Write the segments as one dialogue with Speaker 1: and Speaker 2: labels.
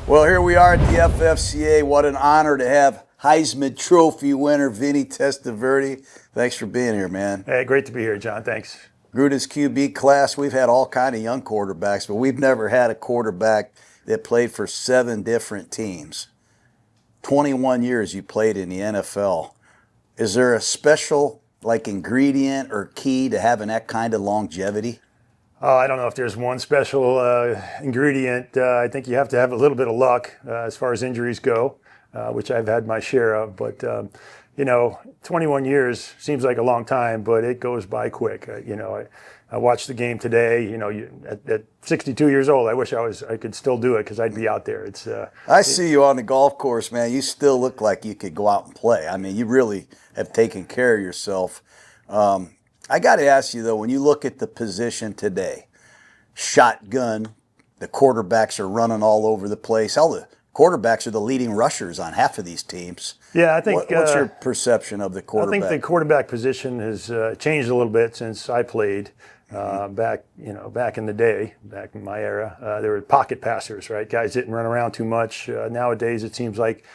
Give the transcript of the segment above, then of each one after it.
Speaker 1: Well, here we are at the FFCA. What an honor to have Heisman Trophy winner Vinny Testaverde. Thanks for being here, man.
Speaker 2: Hey, great to be here, John. Thanks.
Speaker 1: Gruden's QB class, we've had all kind of young quarterbacks, but we've never had a quarterback that played for 7 different teams. 21 years you played in the NFL. Is there a special ingredient or key to having that kind of longevity?
Speaker 2: I don't know if there's one special ingredient. I think you have to have a little bit of luck as far as injuries go, which I've had my share of. But, 21 years seems like a long time, but it goes by quick. I watched the game today. At 62 years old, I wish I could still do it because I'd be out there.
Speaker 1: I see you on the golf course, man. You still look like you could go out and play. I mean, you really have taken care of yourself. I got to ask you, though, when you look at the position today, shotgun, the quarterbacks are running all over the place. Hell, the quarterbacks are the leading rushers on half of these teams.
Speaker 2: Yeah, I think.
Speaker 1: What's your perception of the quarterback?
Speaker 2: I think the quarterback position has changed a little bit since I played back in the day, back in my era. There were pocket passers, right? Guys didn't run around too much. Nowadays, it seems like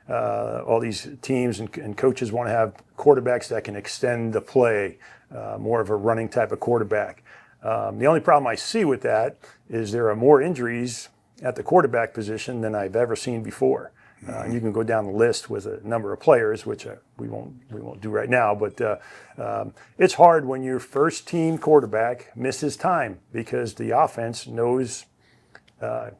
Speaker 2: all these teams and coaches want to have quarterbacks that can extend the play. More of a running type of quarterback. The only problem I see with that is there are more injuries at the quarterback position than I've ever seen before. And you can go down the list with a number of players, which we won't do right now. But it's hard when your first team quarterback misses time because the offense knows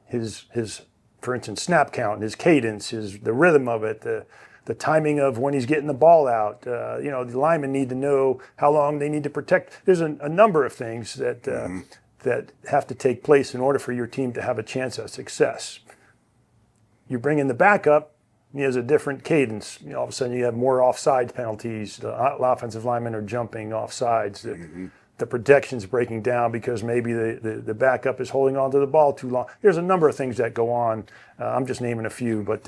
Speaker 2: his for instance, snap count, his cadence, the rhythm of it, the timing of when he's getting the ball out. The linemen need to know how long they need to protect. There's a number of things that have to take place in order for your team to have a chance at success. You bring in the backup, he has a different cadence. All of a sudden you have more offside penalties. The offensive linemen are jumping offsides. The protection's breaking down because maybe the backup is holding on to the ball too long. There's a number of things that go on. I'm just naming a few, but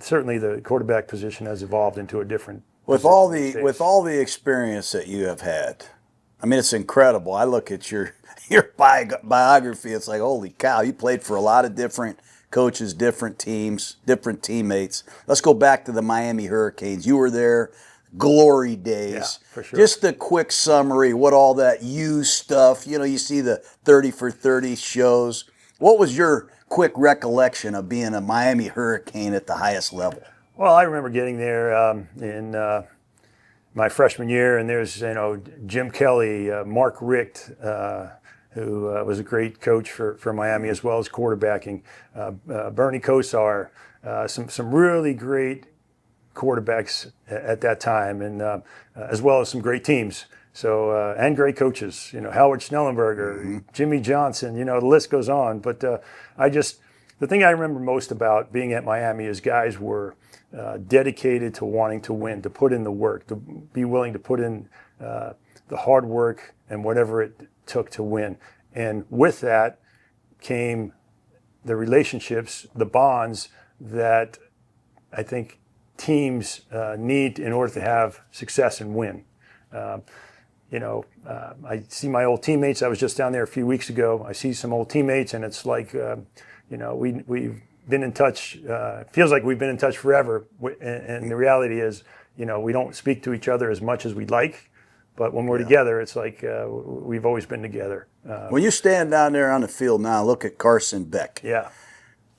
Speaker 2: certainly the quarterback position has evolved into a different.
Speaker 1: With all the experience that you have had, I mean, it's incredible. I look at your biography. It's like, holy cow! You played for a lot of different coaches, different teams, different teammates. Let's go back to the Miami Hurricanes. You were there. Glory days.
Speaker 2: Yeah, for sure.
Speaker 1: Just a quick summary, what all that used stuff, you see the 30 for 30 shows. What was your quick recollection of being a Miami Hurricane at the highest level?
Speaker 2: Well, I remember getting there in my freshman year, and there's, Jim Kelly, Mark Richt, who was a great coach for Miami as well as quarterbacking, Bernie Kosar, some really great quarterbacks at that time, and as well as some great teams. So and great coaches, Howard Schnellenberger, Jimmy Johnson, the list goes on. But the thing I remember most about being at Miami is guys were dedicated to wanting to win, to put in the work, to be willing to put in the hard work and whatever it took to win. And with that came the relationships, the bonds that I think teams need in order to have success and win. I see my old teammates. I was just down there a few weeks ago. I see some old teammates, and it's like, we've been in touch. Feels like we've been in touch forever. And the reality is, we don't speak to each other as much as we'd like. But when we're together, it's like we've always been together.
Speaker 1: When you stand down there on the field now, look at Carson Beck.
Speaker 2: Yeah.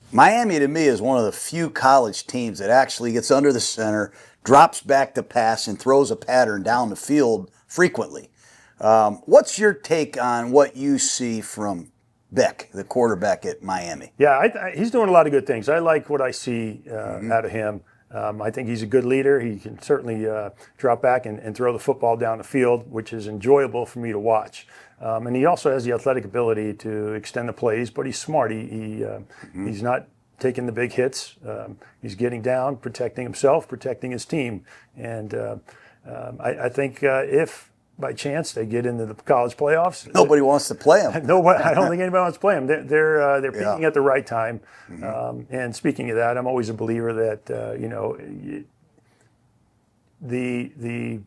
Speaker 1: Miami, to me, is one of the few college teams that actually gets under the center, drops back to pass, and throws a pattern down the field frequently. What's your take on what you see from Beck, the quarterback at Miami?
Speaker 2: Yeah, he's doing a lot of good things. I like what I see out of him. I think he's a good leader. He can certainly drop back and throw the football down the field, which is enjoyable for me to watch. And he also has the athletic ability to extend the plays, but he's smart. He's not taking the big hits. He's getting down, protecting himself, protecting his team. And I think if by chance they get into the college playoffs,
Speaker 1: nobody wants to play him.
Speaker 2: Nobody. I don't think anybody wants to play him. They're peaking at the right time. And speaking of that, I'm always a believer that the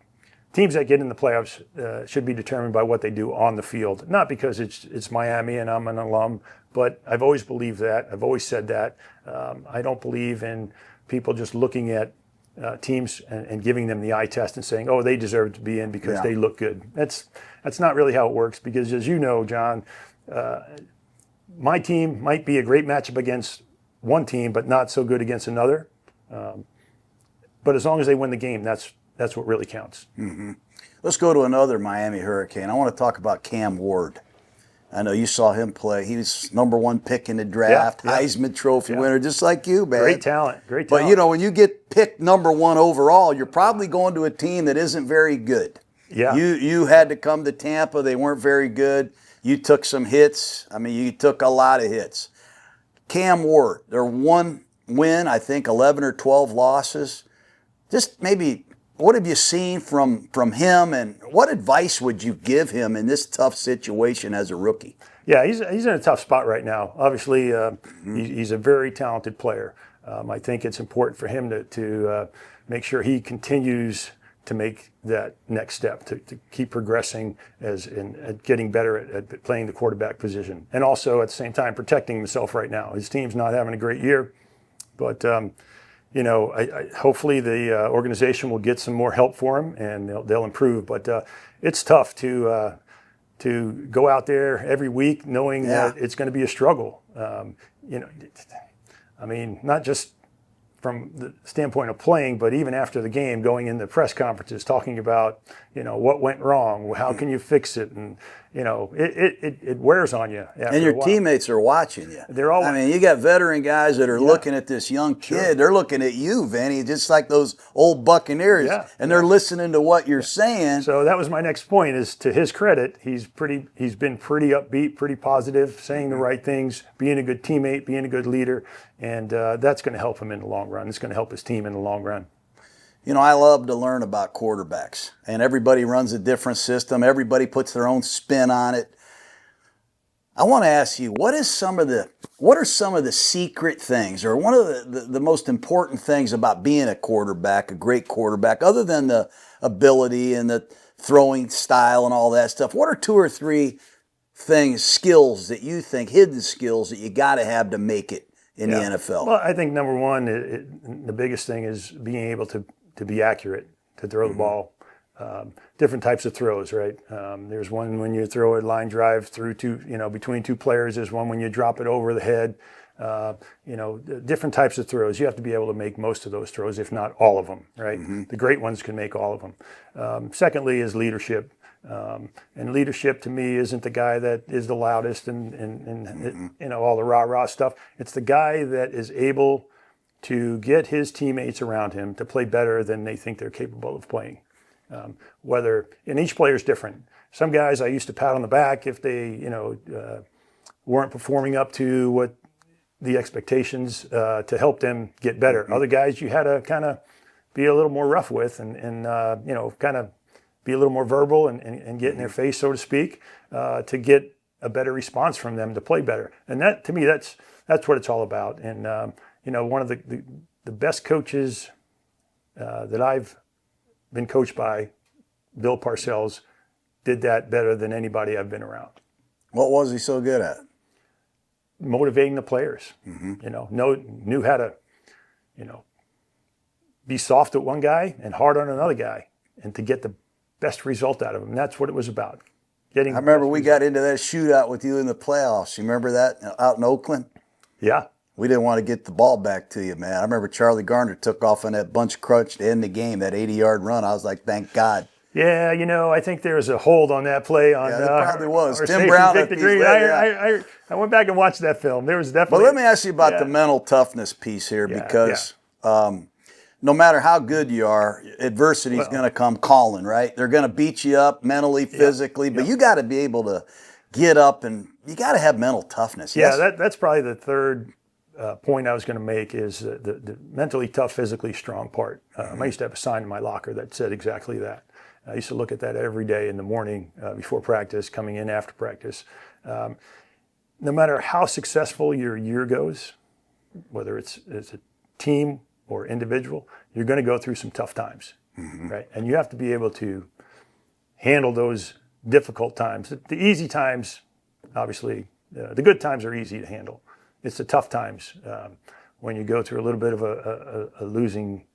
Speaker 2: teams that get in the playoffs should be determined by what they do on the field, not because it's Miami and I'm an alum, but I've always believed that. I've always said that. I don't believe in people just looking at teams and giving them the eye test and saying, oh, they deserve to be in because they look good. That's not really how it works, because as you know, John, my team might be a great matchup against one team, but not so good against another. But as long as they win the game, that's what really counts.
Speaker 1: Mm-hmm. Let's go to another Miami Hurricane. I want to talk about Cam Ward. I know you saw him play. He was #1 pick in the draft, Heisman Trophy winner, just like you, man.
Speaker 2: Great talent.
Speaker 1: But, you know, when you get picked #1 overall, you're probably going to a team that isn't very good.
Speaker 2: Yeah.
Speaker 1: You had to come to Tampa. They weren't very good. You took some hits. I mean, you took a lot of hits. Cam Ward, they're 1 win, I think 11 or 12 losses. Just maybe, what have you seen from him, and what advice would you give him in this tough situation as a rookie?
Speaker 2: Yeah, he's in a tough spot right now. Obviously, he's a very talented player. I think it's important for him to make sure he continues to make that next step, to keep progressing at getting better at playing the quarterback position. And also, at the same time, protecting himself right now. His team's not having a great year, but you know, hopefully the organization will get some more help for him and they'll improve. But it's tough to go out there every week knowing that it's going to be a struggle. You know, I mean, not just from the standpoint of playing, but even after the game, going in the press conferences, talking about, you know, what went wrong, how can you fix it, and you know, it wears on you.
Speaker 1: And your teammates are watching you.
Speaker 2: They're all.
Speaker 1: I mean, you got veteran guys that are looking at this young kid. Sure. They're looking at you, Vinny, just like those old Buccaneers, and they're listening to what you're saying.
Speaker 2: So that was my next point. Is to his credit, he's been pretty upbeat, pretty positive, saying the right things, being a good teammate, being a good leader, and that's going to help him in the long run. It's going to help his team in the long run.
Speaker 1: You know, I love to learn about quarterbacks, and everybody runs a different system. Everybody puts their own spin on it. I want to ask you, what are some of the secret things, or one of the most important things about being a quarterback, a great quarterback, other than the ability and the throwing style and all that stuff? What are 2 or 3 things, skills that you think, hidden skills that you got to have to make it in the NFL?
Speaker 2: Well, I think number one, the biggest thing is being able to be accurate, to throw the ball. Different types of throws, right? There's one when you throw a line drive through between 2 players. There's one when you drop it over the head. You know, different types of throws. You have to be able to make most of those throws, if not all of them, right? The great ones can make all of them. Secondly is leadership. And leadership to me isn't the guy that is the loudest and you know, all the rah-rah stuff. It's the guy that is able to get his teammates around him to play better than they think they're capable of playing. And each player is different. Some guys I used to pat on the back if they, you know, weren't performing up to what the expectations to help them get better. Other guys you had to kind of be a little more rough with and you know, kind of be a little more verbal and get in their face, so to speak, to get a better response from them to play better. And that, to me, that's what it's all about. And you know, one of the best coaches that I've been coached by, Bill Parcells, did that better than anybody I've been around.
Speaker 1: What was he so good at?
Speaker 2: Motivating the players. You know, knew how to, you know, be soft at one guy and hard on another guy, and to get the best result out of him. And that's what it was about. I
Speaker 1: remember we got into that shootout with you in the playoffs. You remember that out in Oakland?
Speaker 2: Yeah.
Speaker 1: We didn't want to get the ball back to you, man. I remember Charlie Garner took off on that bunch crunch to end the game, that 80-yard run. I was like, thank God.
Speaker 2: Yeah, you know, I think there was a hold on that play on.
Speaker 1: Yeah, there probably was.
Speaker 2: Tim Brown. I went back and watched that film. There was definitely.
Speaker 1: But let me ask you about the mental toughness piece here, because no matter how good you are, adversity is going to come calling, right? They're going to beat you up mentally, physically, but you got to be able to get up, and you got to have mental toughness.
Speaker 2: Yeah, that's probably the third point I was going to make, is the mentally tough, physically strong part. I used to have a sign in my locker that said exactly that. I used to look at that every day in the morning before practice, coming in after practice. No matter how successful your year goes, whether it's a team or individual, you're going to go through some tough times, right? And you have to be able to handle those difficult times. The easy times, obviously, the good times are easy to handle. It's the tough times when you go through a little bit of a losing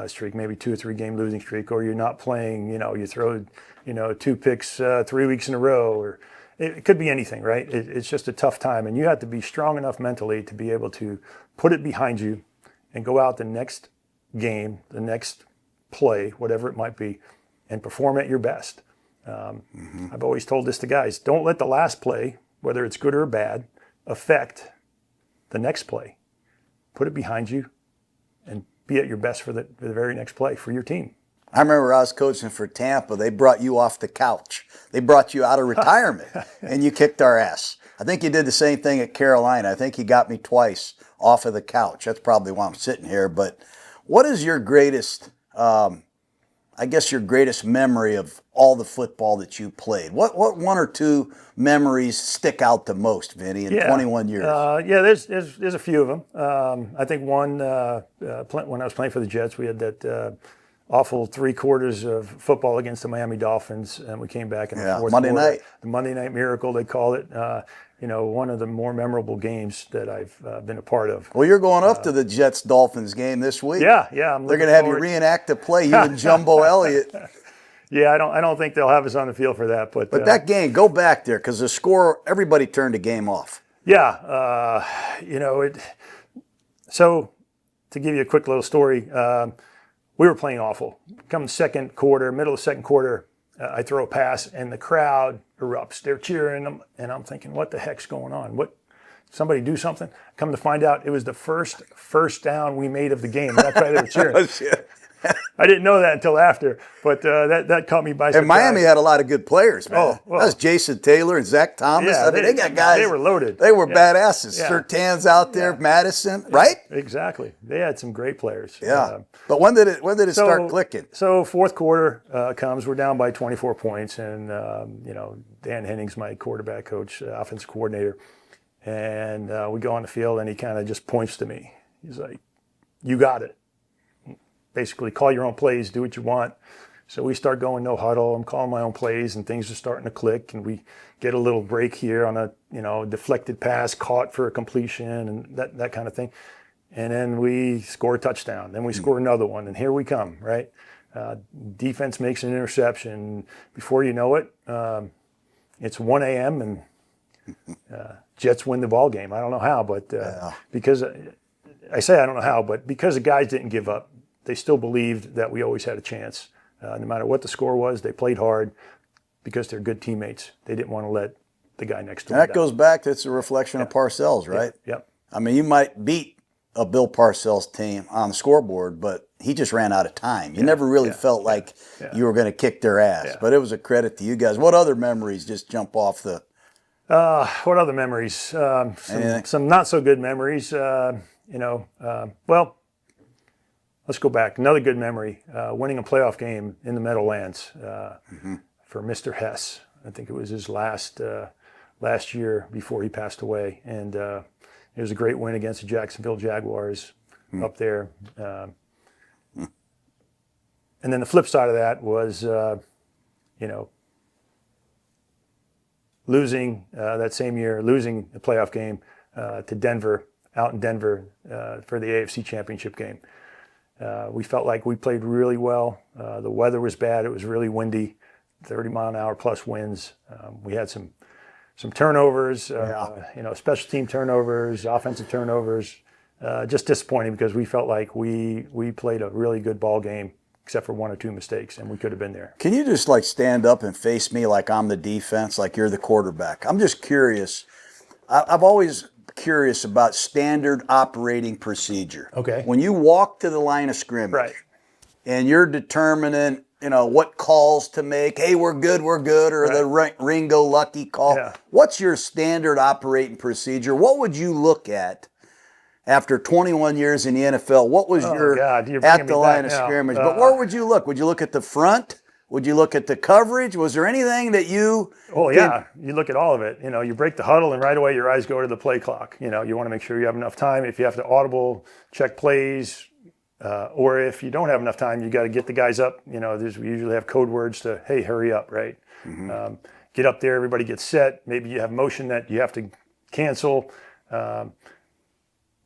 Speaker 2: streak, maybe 2 or 3 game losing streak, or you're not playing, you throw, 2 picks 3 weeks in a row, or it could be anything, right? It's just a tough time, and you have to be strong enough mentally to be able to put it behind you and go out the next game, the next play, whatever it might be, and perform at your best. I've always told this to guys, don't let the last play, whether it's good or bad, affect the next play. Put it behind you and be at your best for the very next play for your team.
Speaker 1: I remember I was coaching for Tampa. They brought you off the couch. They brought you out of retirement, and you kicked our ass. I think you did the same thing at Carolina. I think you got me twice off of the couch. That's probably why I'm sitting here. But what is your greatest, your greatest memory of all the football that you played? What 1 or 2 memories stick out the most, Vinny, in 21 years?
Speaker 2: There's a few of them. I think one, when I was playing for the Jets, we had that awful 3 quarters of football against the Miami Dolphins, and we came back in the fourth
Speaker 1: Monday
Speaker 2: quarter.
Speaker 1: night.
Speaker 2: The Monday Night Miracle, they call it. One of the more memorable games that I've been a part of.
Speaker 1: Well, you're going up to the Jets-Dolphins game this week.
Speaker 2: Yeah.
Speaker 1: They're going to have you reenact the play, you and Jumbo Elliott.
Speaker 2: Yeah, I don't think they'll have us on the field for that. But
Speaker 1: that game, go back there, because the score, everybody turned the game off.
Speaker 2: Yeah, So, to give you a quick little story, we were playing awful. Come second quarter, middle of second quarter, I throw a pass, and the crowd erupts. They're cheering them, and I'm thinking, what the heck's going on? Somebody do something? Come to find out, it was the first down we made of the game. That's why they were cheering.
Speaker 1: Oh, shit.
Speaker 2: I didn't know that until after, but that caught me by surprise.
Speaker 1: And Miami had a lot of good players, man.
Speaker 2: Oh, well,
Speaker 1: that was Jason Taylor and Zach Thomas.
Speaker 2: Yeah,
Speaker 1: they got guys.
Speaker 2: They were loaded.
Speaker 1: They were badasses.
Speaker 2: Yeah.
Speaker 1: Surtan's out there, Madison, right?
Speaker 2: Exactly. They had some great players.
Speaker 1: Yeah. But when did it start clicking?
Speaker 2: So fourth quarter comes. We're down by 24 points, and Dan Henning's my quarterback coach, offensive coordinator, and we go on the field, and he kind of just points to me. He's like, "You got it." Basically, call your own plays, do what you want. So we start going no huddle. I'm calling my own plays, and things are starting to click. And we get a little break here on a deflected pass, caught for a completion, and that kind of thing. And then we score a touchdown. Then we score another one, and here we come. Right, defense makes an interception. Before you know it, it's 1 a.m. and Jets win the ball game. I don't know how, but because I say I don't know how, but because the guys didn't give up. They still believed that we always had a chance. No matter what the score was, they played hard because they're good teammates. They didn't want to let the guy next to them
Speaker 1: that goes back to it's a reflection of Parcells, right?
Speaker 2: Yep.
Speaker 1: I mean, you might beat a Bill Parcells team on the scoreboard, but he just ran out of time. You never really felt like you were going to kick their ass. Yeah. But it was a credit to you guys. What other memories just jump off the...
Speaker 2: What other memories? Some not so good memories. Let's go back. Another good memory, winning a playoff game in the Meadowlands for Mr. Hess. I think it was his last year before he passed away. And it was a great win against the Jacksonville Jaguars up there. And then the flip side of that was, losing that same year, losing the playoff game to Denver, out in Denver for the AFC Championship game. We felt like we played really well. The weather was bad. It was really windy, 30-mile-an-hour plus winds. We had some turnovers, special team turnovers, offensive turnovers. Just disappointing because we felt like we played a really good ball game, except for 1 or 2 mistakes, and we could have been there.
Speaker 1: Can you just stand up and face me like I'm the defense, like you're the quarterback? I'm just curious. I've always curious about standard operating procedure.
Speaker 2: Okay.
Speaker 1: When you walk to the line of scrimmage,
Speaker 2: right,
Speaker 1: and you're determining, what calls to make. Hey, we're good, or right, the Ringo Lucky call. Yeah. What's your standard operating procedure? What would you look at after 21 years in the NFL? What was at the line of scrimmage? But where would you look? Would you look at the front? Would you look at the coverage? Was there anything that you...
Speaker 2: you look at all of it. You break the huddle and right away your eyes go to the play clock. You want to make sure you have enough time. If you have to audible check plays, Or if you don't have enough time, you got to get the guys up. We usually have code words to, hey, hurry up, right? Get up there, everybody gets set. Maybe you have motion that you have to cancel. But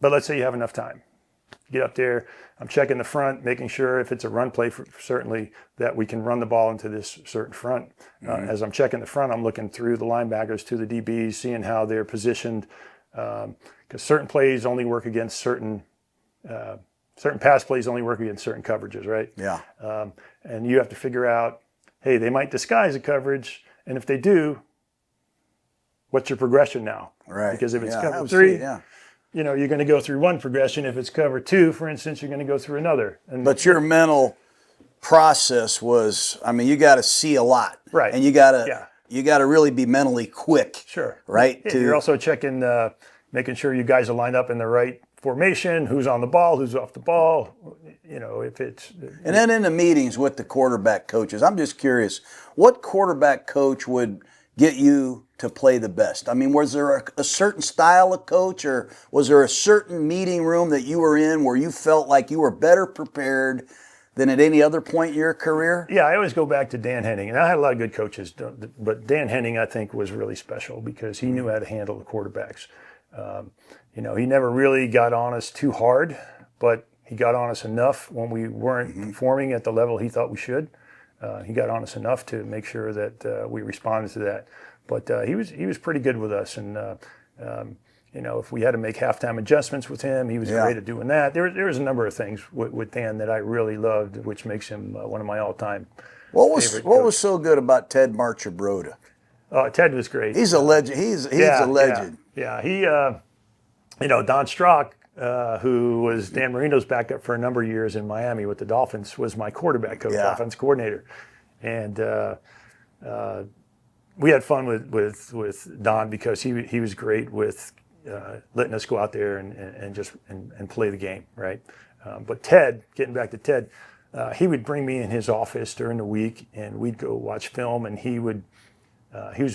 Speaker 2: let's say you have enough time. Get up there. I'm checking the front, making sure if it's a run play, certainly that we can run the ball into this certain front. As I'm checking the front, I'm looking through the linebackers to the DBs, seeing how they're positioned. Because certain plays only work against certain pass plays only work against certain coverages, right?
Speaker 1: Yeah.
Speaker 2: And you have to figure out, hey, they might disguise a coverage, and if they do, what's your progression now?
Speaker 1: Right.
Speaker 2: Because if it's cover
Speaker 1: obviously,
Speaker 2: 3, you're going to go through one progression. If it's cover 2, for instance, you're going to go through another.
Speaker 1: But your mental process was, you got to see a lot,
Speaker 2: right?
Speaker 1: And you got to really be mentally quick,
Speaker 2: sure,
Speaker 1: right?
Speaker 2: Yeah, you're also checking, making sure you guys are lined up in the right formation, who's on the ball, who's off the ball, if it's...
Speaker 1: And then in the meetings with the quarterback coaches, I'm just curious, what quarterback coach would get you to play the best? Was there a certain style of coach, or was there a certain meeting room that you were in where you felt like you were better prepared than at any other point in your career?
Speaker 2: Yeah, I always go back to Dan Henning, and I had a lot of good coaches, but Dan Henning, I think, was really special because he knew how to handle the quarterbacks. He never really got on us too hard, but he got on us enough when we weren't performing at the level he thought we should. He got on us enough to make sure that we responded to that. But he was pretty good with us, and if we had to make halftime adjustments with him, he was great at doing that. There was a number of things with Dan that I really loved, which makes him one of my all-time favorite. What
Speaker 1: was so good about Ted Marchibroda?
Speaker 2: Ted was great.
Speaker 1: He's a legend. He's a legend.
Speaker 2: Yeah. He, Don Strock, who was Dan Marino's backup for a number of years in Miami with the Dolphins, was my quarterback coach, offense coordinator, and we had fun with Don because he was great with letting us go out there and play the game, right? But Ted, getting back to Ted, he would bring me in his office during the week, and we'd go watch film, and he was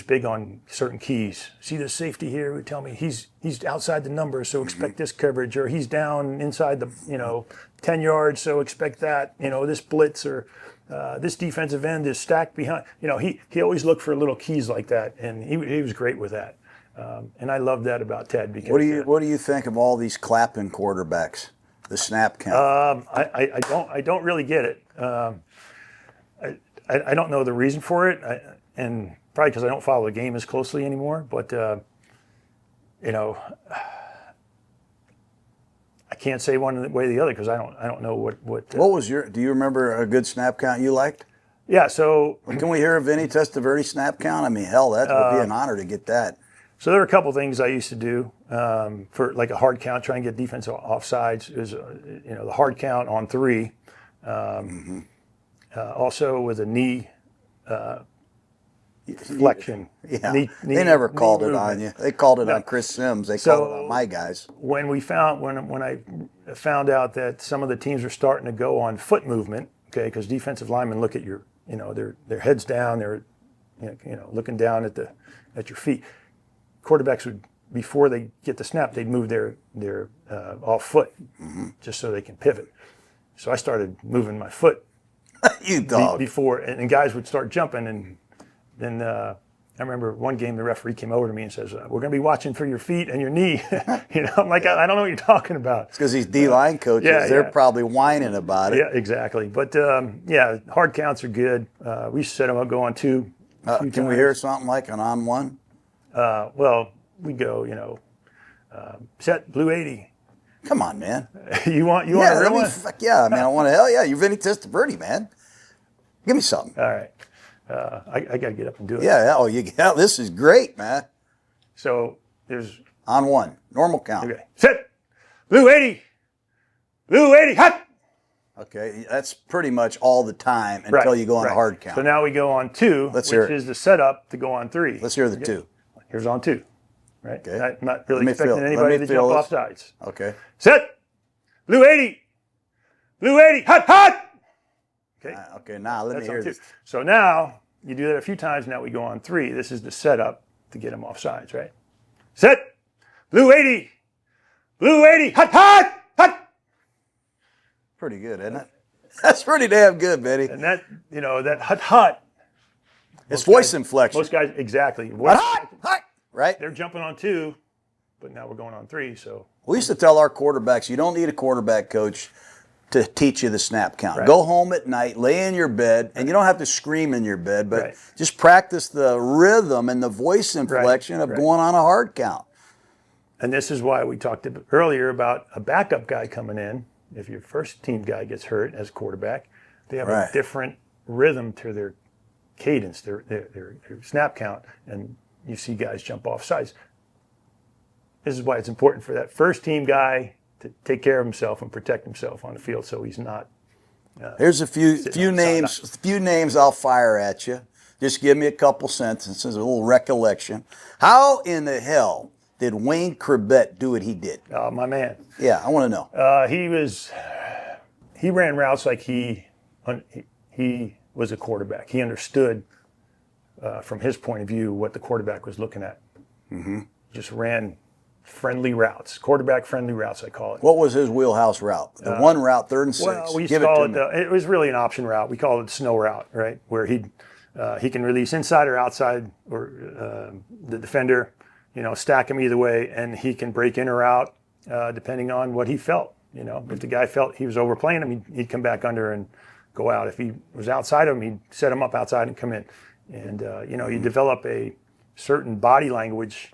Speaker 2: big on certain keys. See this safety here? He would tell me he's outside the number, so expect this coverage, or he's down inside the 10 yards, so expect that. This blitz, or this defensive end is stacked behind. He always looked for little keys like that, and he was great with that. And I love that about Ted. Because
Speaker 1: what do you think of all these clapping quarterbacks? The snap count.
Speaker 2: I don't really get it. I don't know the reason for it, and probably because I don't follow the game as closely anymore. But I can't say one way or the other because I don't know what.
Speaker 1: What was do you remember a good snap count you liked?
Speaker 2: Yeah. So
Speaker 1: can we hear a Vinny Testaverde snap count? Hell, that would be an honor to get that.
Speaker 2: So there were a couple things I used to do for like a hard count, try and get defense offsides. It was the hard count on 3. Also with a knee flexion.
Speaker 1: Yeah,
Speaker 2: knee,
Speaker 1: they never called it
Speaker 2: movement.
Speaker 1: on you. They called it on Chris Sims. They called it on my guys.
Speaker 2: When I found out that some of the teams were starting to go on foot movement, okay, because defensive linemen look at your, their heads down, they're looking down at your feet. Quarterbacks would, before they get the snap, they'd move their off foot just so they can pivot. So I started moving my foot.
Speaker 1: You dog.
Speaker 2: Before, and guys would start jumping, and then I remember one game the referee came over to me and says, "We're going to be watching for your feet and your knee." I'm like, I don't know what you're talking about.
Speaker 1: It's because these D-line coaches, they're probably whining about it.
Speaker 2: Yeah, exactly. But hard counts are good. We set them up, go on 2.
Speaker 1: Can we hear something like an on 1?
Speaker 2: Well, we go, set blue 80.
Speaker 1: Come on, man.
Speaker 2: you want a real one?
Speaker 1: Fuck yeah, man. I want to, hell yeah. You're Vinny Testaverde, man. Give me something.
Speaker 2: All right. I got to get up and do it.
Speaker 1: Yeah, this is great, man.
Speaker 2: So there's...
Speaker 1: On 1, normal count.
Speaker 2: Okay. Set, blue 80, blue 80, hot.
Speaker 1: Okay, that's pretty much all the time until you go on a hard count.
Speaker 2: So now we go on 2, which is the setup to go on 3.
Speaker 1: Let's hear the 2.
Speaker 2: Here's on 2. Right?
Speaker 1: Okay.
Speaker 2: I'm not really expecting anybody to jump off sides.
Speaker 1: Okay.
Speaker 2: Set, blue 80, blue 80, hot, hot. Okay.
Speaker 1: Okay, now let me hear this.
Speaker 2: So now you do that a few times. Now we go on 3. This is the setup to get them off sides, right? Set, blue 80, hot, hot, hot.
Speaker 1: Pretty good, isn't it? That's pretty damn good, Vinny.
Speaker 2: And that, that hut.
Speaker 1: It's voice inflection.
Speaker 2: Most guys, exactly.
Speaker 1: Hut, right?
Speaker 2: They're jumping on 2, but now we're going on 3. So
Speaker 1: we used to tell our quarterbacks, you don't need a quarterback coach to teach you the snap count.
Speaker 2: Right.
Speaker 1: Go home at night, lay in your bed, and you don't have to scream in your bed, but
Speaker 2: Right.
Speaker 1: just practice the rhythm and the voice inflection of going on a hard count.
Speaker 2: And this is why we talked earlier about a backup guy coming in. If your first team guy gets hurt as quarterback, they have a different rhythm to their cadence, their snap count, and you see guys jump off sides. This is why it's important for that first team guy to take care of himself and protect himself on the field, so he's not.
Speaker 1: Here's a few names I'll fire at you. Just give me a couple sentences, a little recollection. How in the hell did Wayne Corbett do what he did?
Speaker 2: Oh, my man.
Speaker 1: Yeah, I want to know.
Speaker 2: He ran routes like he was a quarterback. He understood from his point of view what the quarterback was looking at. Mm-hmm. Just ran friendly routes, quarterback friendly routes, I call it.
Speaker 1: What was his wheelhouse route? The one route, 3rd and 6.
Speaker 2: Well, we used to call it. It was really an option route. We call it snow route, right? Where he can release inside or outside, or the defender, stack him either way, and he can break in or out depending on what he felt. If the guy felt he was overplaying him, he'd come back under and go out. If he was outside of him, he'd set him up outside and come in. And you develop a certain body language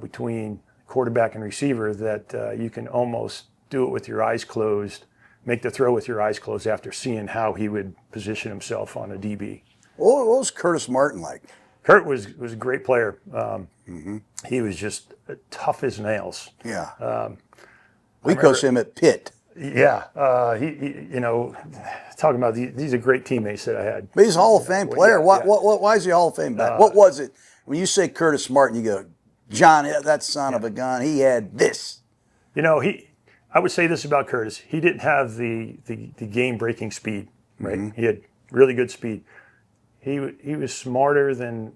Speaker 2: between quarterback and receiver that you can almost do it with your eyes closed, make the throw with your eyes closed after seeing how he would position himself on a DB.
Speaker 1: What was Curtis Martin like?
Speaker 2: Kurt was a great player. He was just tough as nails.
Speaker 1: Yeah. We coached him at Pitt.
Speaker 2: Yeah. Talking about these are great teammates that I had.
Speaker 1: But he's a Hall of Fame player. Why is he Hall of Fame back? What was it? When you say Curtis Martin, you go, John, that son of a gun, he had this.
Speaker 2: I would say this about Curtis. He didn't have the game-breaking speed, right? Mm-hmm. He had really good speed. He was smarter than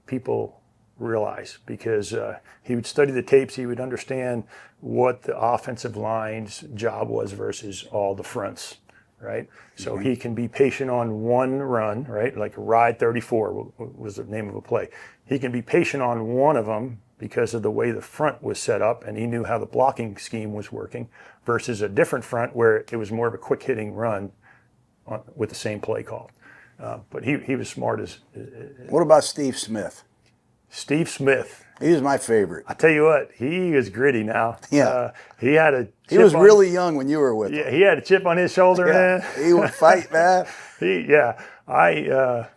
Speaker 2: people realize, because he would study the tapes. He would understand what the offensive line's job was versus all the fronts, right? So he can be patient on one run, right? Like Ride 34 was the name of a play. He can be patient on one of them because of the way the front was set up, and he knew how the blocking scheme was working, versus a different front where it was more of a quick-hitting run with the same play call. But he was smart as.
Speaker 1: What about Steve Smith?
Speaker 2: Steve Smith.
Speaker 1: He was my favorite.
Speaker 2: I tell you what, he is gritty now.
Speaker 1: Yeah.
Speaker 2: He had a.
Speaker 1: He was really young when you were with him.
Speaker 2: Yeah, he had a chip on his shoulder, man.
Speaker 1: He would fight, man.
Speaker 2: I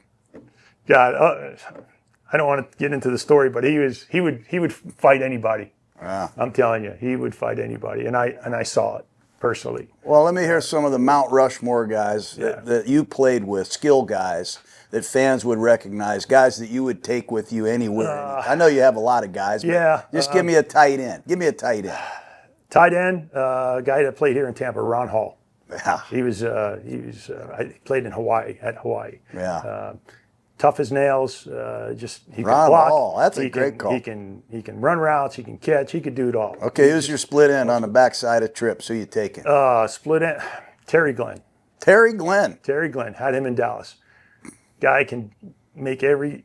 Speaker 2: don't want to get into the story, but he would fight anybody.
Speaker 1: Wow.
Speaker 2: I'm telling you, he would fight anybody, and I saw it personally.
Speaker 1: Well, let me hear some of the Mount Rushmore guys that you played with, skill guys that fans would recognize, guys that you would take with you anywhere. I know you have a lot of guys, but just give me a tight end. Give me a tight end.
Speaker 2: Tight end, guy that played here in Tampa, Ron Hall.
Speaker 1: Yeah.
Speaker 2: He played in Hawaii,
Speaker 1: Yeah.
Speaker 2: Tough as nails. He can
Speaker 1: Ron
Speaker 2: block.
Speaker 1: Hall, that's a great call.
Speaker 2: He can run routes. He can catch. He could do it all.
Speaker 1: Okay, who's your split end on the backside of trips? Who you taking?
Speaker 2: Split end. Terry Glenn.
Speaker 1: Terry Glenn.
Speaker 2: Terry Glenn, had him in Dallas. Guy can make every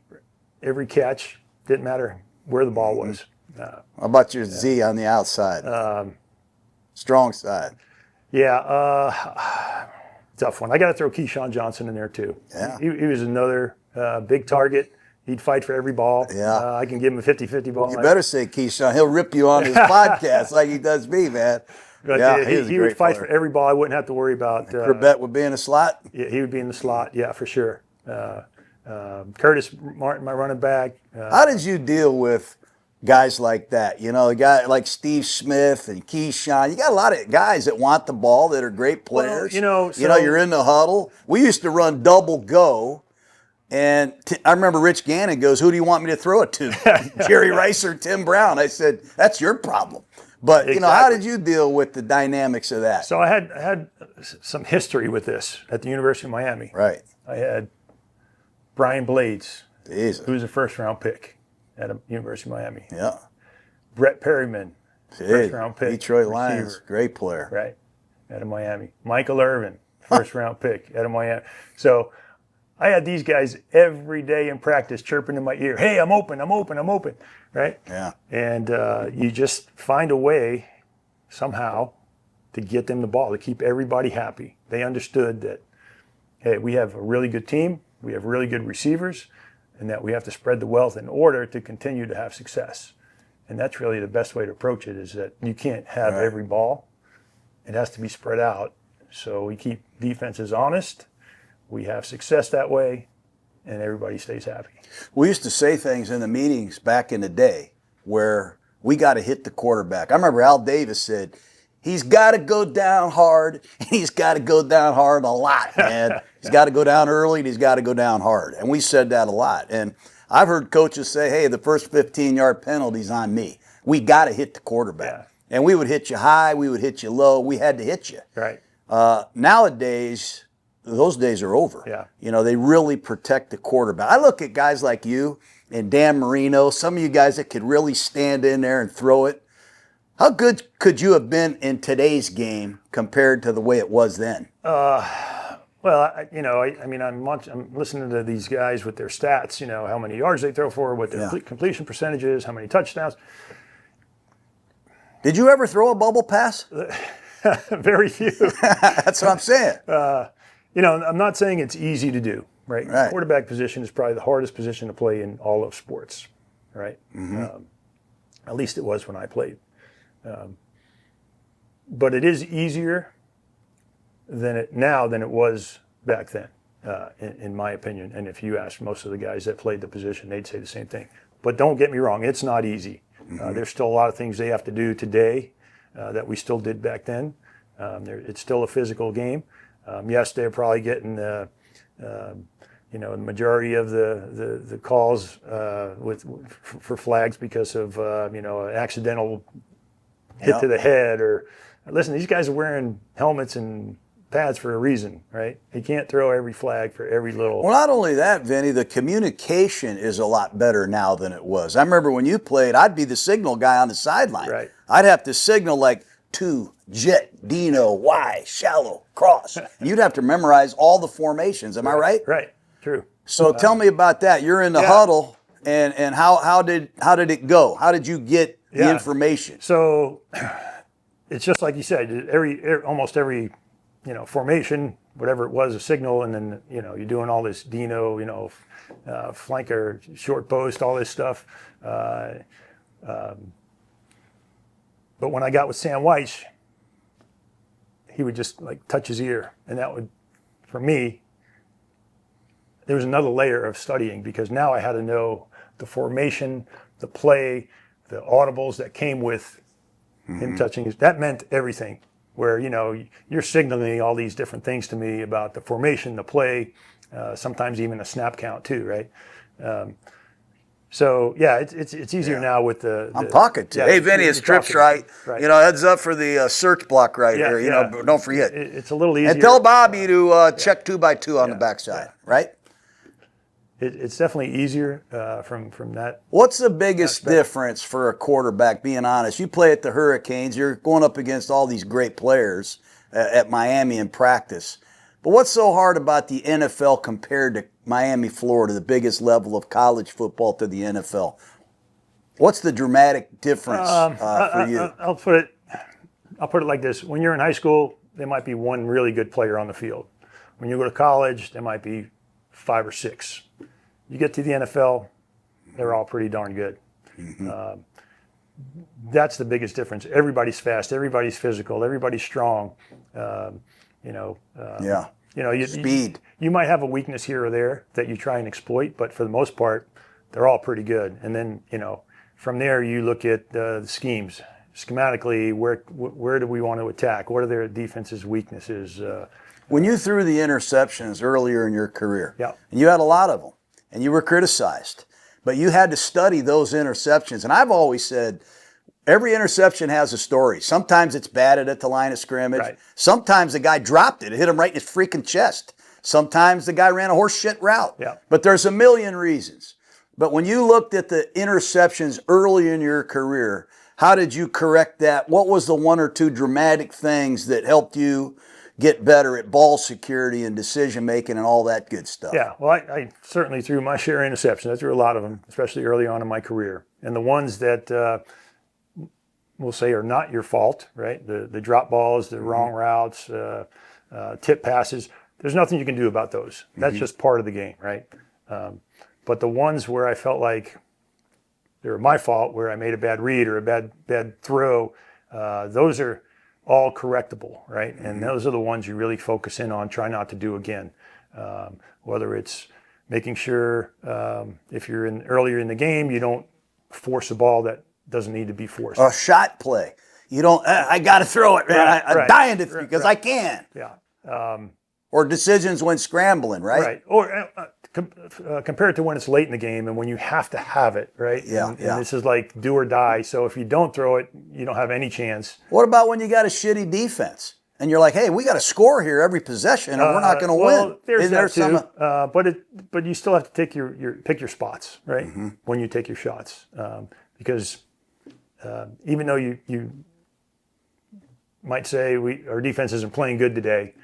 Speaker 2: catch. Didn't matter where the ball was.
Speaker 1: How about your Z on the outside? Strong side.
Speaker 2: Yeah. Tough one. I got to throw Keyshawn Johnson in there too.
Speaker 1: Yeah.
Speaker 2: He was another big target. He'd fight for every ball.
Speaker 1: Yeah.
Speaker 2: I can give him a 50-50 ball.
Speaker 1: You better say Keyshawn. He'll rip you on his podcast like he does me, man.
Speaker 2: But yeah, he would fight for every ball. I wouldn't have to worry about.
Speaker 1: Corbett would be in the slot?
Speaker 2: Yeah, he would be in the slot. Yeah, for sure. Curtis Martin, my running back.
Speaker 1: How did you deal with guys like that? A guy like Steve Smith and Keyshawn. You got a lot of guys that want the ball that are great players.
Speaker 2: Well,
Speaker 1: you're in the huddle. We used to run double go. And I remember Rich Gannon goes, "Who do you want me to throw it to? Jerry Rice or Tim Brown?" I said, "That's your problem." But,
Speaker 2: exactly.
Speaker 1: How did you deal with the dynamics of that?
Speaker 2: So I had some history with this at the University of Miami.
Speaker 1: Right.
Speaker 2: I had Brian Blades,
Speaker 1: Jesus.
Speaker 2: who was a first-round pick at the University of Miami.
Speaker 1: Yeah.
Speaker 2: Brett Perryman, first-round pick.
Speaker 1: Detroit Lions, great player.
Speaker 2: Right. out of Miami. Michael Irvin, first round pick out of Miami. So I had these guys every day in practice chirping in my ear, hey, I'm open, I'm open, I'm open, right?
Speaker 1: Yeah.
Speaker 2: And you just find a way somehow to get them the ball, to keep everybody happy. They understood that, hey, we have a really good team, we have really good receivers, and that we have to spread the wealth in order to continue to have success. And that's really the best way to approach it, is that you can't have every ball. It has to be spread out. So we keep defenses honest, we have success that way, and everybody stays happy.
Speaker 1: We used to say things in the meetings back in the day where we got to hit the quarterback. I remember Al Davis said, he's got to go down hard, and he's got to go down hard a lot, man. He's got to go down early, and he's got to go down hard. And we said that a lot. And I've heard coaches say, hey, the first 15-yard penalty's on me. We got to hit the quarterback. Yeah. And we would hit you high, we would hit you low. We had to hit you.
Speaker 2: Right.
Speaker 1: Nowadays, those days are over.
Speaker 2: Yeah.
Speaker 1: You know, they really protect the quarterback. I look at guys like you and Dan Marino, some of you guys that could really stand in there and throw it. How good could you have been in today's game compared to the way it was then?
Speaker 2: Well, I'm listening to these guys with their stats, how many yards they throw for, what their completion percentage is, how many touchdowns.
Speaker 1: Did you ever throw a bubble pass?
Speaker 2: Very few.
Speaker 1: That's what I'm saying.
Speaker 2: I'm not saying it's easy to do, right?
Speaker 1: Right.
Speaker 2: The quarterback position is probably the hardest position to play in all of sports, right? Mm-hmm. At least it was when I played. But it is easier than it was back then, in my opinion. And if you ask most of the guys that played the position, they'd say the same thing. But don't get me wrong, it's not easy. Mm-hmm. There's still a lot of things they have to do today that we still did back then. It's still a physical game. Yes, they're probably getting the majority of the calls for flags because of an accidental hit to the head. Or listen, these guys are wearing helmets and pads for a reason, right? You can't throw every flag for every little.
Speaker 1: Well, not only that, Vinny, the communication is a lot better now than it was. I remember when you played, I'd be the signal guy on the sideline.
Speaker 2: Right.
Speaker 1: I'd have to signal like 2, jet, Dino, Y, shallow, cross. And you'd have to memorize all the formations. Am I right?
Speaker 2: Right. True.
Speaker 1: So tell me about that. You're in the huddle, and how did it go? How did you get the information?
Speaker 2: So it's just like you said. Almost every formation, whatever it was, a signal, and then you're doing all this Dino, flanker, short post, all this stuff. But when I got with Sam Weiss, he would just like touch his ear, and that would, for me, there was another layer of studying, because now I had to know the formation, the play, the audibles that came with him touching his. That meant everything. Where you're signaling all these different things to me about the formation, the play, sometimes even a snap count too, right? So it's easier now with the.
Speaker 1: I'm talking to you. Hey, Vinny, it's trips right. Heads up for the search block right here. But don't forget.
Speaker 2: It's a little easier.
Speaker 1: And tell Bobby to check 2x2 on the backside, right?
Speaker 2: It's definitely easier from that.
Speaker 1: What's the biggest difference for a quarterback, being honest? You play at the Hurricanes. You're going up against all these great players at Miami in practice. But what's so hard about the NFL compared to Miami, Florida, the biggest level of college football, to the NFL? What's the dramatic difference for you?
Speaker 2: I'll put it like this. When you're in high school, there might be one really good player on the field. When you go to college, there might be 5 or 6. You get to the NFL, they're all pretty darn good. Mm-hmm. That's the biggest difference. Everybody's fast, everybody's physical, everybody's strong.
Speaker 1: Speed.
Speaker 2: You might have a weakness here or there that you try and exploit, but for the most part, they're all pretty good. And then, from there you look at the schemes. Schematically, where do we want to attack? What are their defense's weaknesses?
Speaker 1: When you threw the interceptions earlier in your career,
Speaker 2: and
Speaker 1: you had a lot of them, and you were criticized, but you had to study those interceptions. And I've always said, every interception has a story. Sometimes it's batted at the line of scrimmage.
Speaker 2: Right.
Speaker 1: Sometimes the guy dropped it. It hit him right in his freaking chest. Sometimes the guy ran a horse shit route.
Speaker 2: Yeah.
Speaker 1: But there's a million reasons. But when you looked at the interceptions early in your career, How did you correct that? What was the one or two dramatic things that helped you get better at ball security and decision making and all that good stuff?
Speaker 2: Yeah, well, I certainly threw my share of interceptions. I threw a lot of them, especially early on in my career. And the ones that we'll say are not your fault, right? The drop balls, the wrong routes, tip passes. There's nothing you can do about those. That's just part of the game, right? But the ones where I felt like they were my fault, where I made a bad read or a bad throw, those are all correctable, right? And those are the ones you really focus in on, try not to do again. Whether it's making sure if you're earlier in the game, you don't force a ball that doesn't need to be forced.
Speaker 1: A shot play. You don't, I got to throw it, man. I'm dying to throw because I can.
Speaker 2: Yeah.
Speaker 1: Or decisions when scrambling, right?
Speaker 2: Right. Or compared to when it's late in the game and when you have to have it, right?
Speaker 1: Yeah,
Speaker 2: and this is like do or die. So if you don't throw it, you don't have any chance.
Speaker 1: What about when you got a shitty defense and you're like, hey, we got to score here every possession or we're not going to win?
Speaker 2: There's
Speaker 1: Is
Speaker 2: that
Speaker 1: there
Speaker 2: too. But you still have to take pick your spots, right? When you take your shots, because even though you might say our defense isn't playing good today.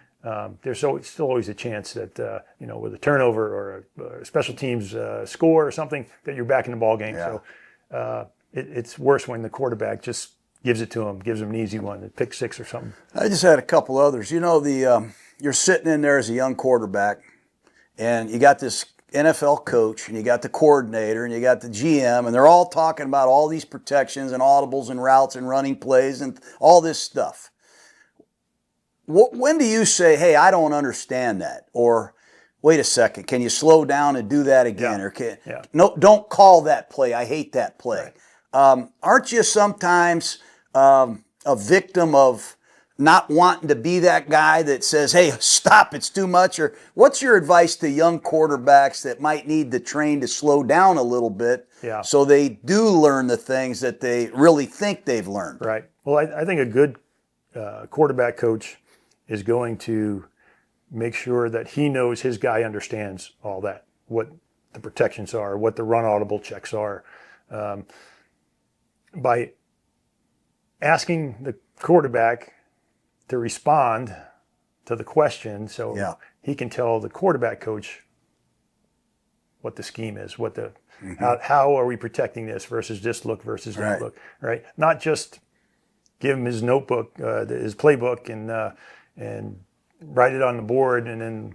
Speaker 2: There's still always a chance that with a turnover or a special teams score or something that you're back in the ball game.
Speaker 1: Yeah.
Speaker 2: So it's worse when the quarterback just gives it to him, gives him an easy one, a pick six or something.
Speaker 1: I just had a couple others. You're sitting in there as a young quarterback, and you got this NFL coach, and you got the coordinator, and you got the GM, and they're all talking about all these protections and audibles and routes and running plays and all this stuff. When do you say, hey, I don't understand that? Or, wait a second, can you slow down and do that again?
Speaker 2: Yeah.
Speaker 1: No, don't call that play. I hate that play.
Speaker 2: Right.
Speaker 1: Aren't you sometimes a victim of not wanting to be that guy that says, hey, stop, it's too much? Or what's your advice to young quarterbacks that might need to train to slow down a little bit so they do learn the things that they really think they've learned?
Speaker 2: Right. Well, I think a good quarterback coach is going to make sure that he knows his guy understands all that, what the protections are, what the run audible checks are. By asking the quarterback to respond to the question so he can tell the quarterback coach what the scheme is, what the how are we protecting this versus this look versus that look, right? Not just give him his notebook, his playbook, and write it on the board, and then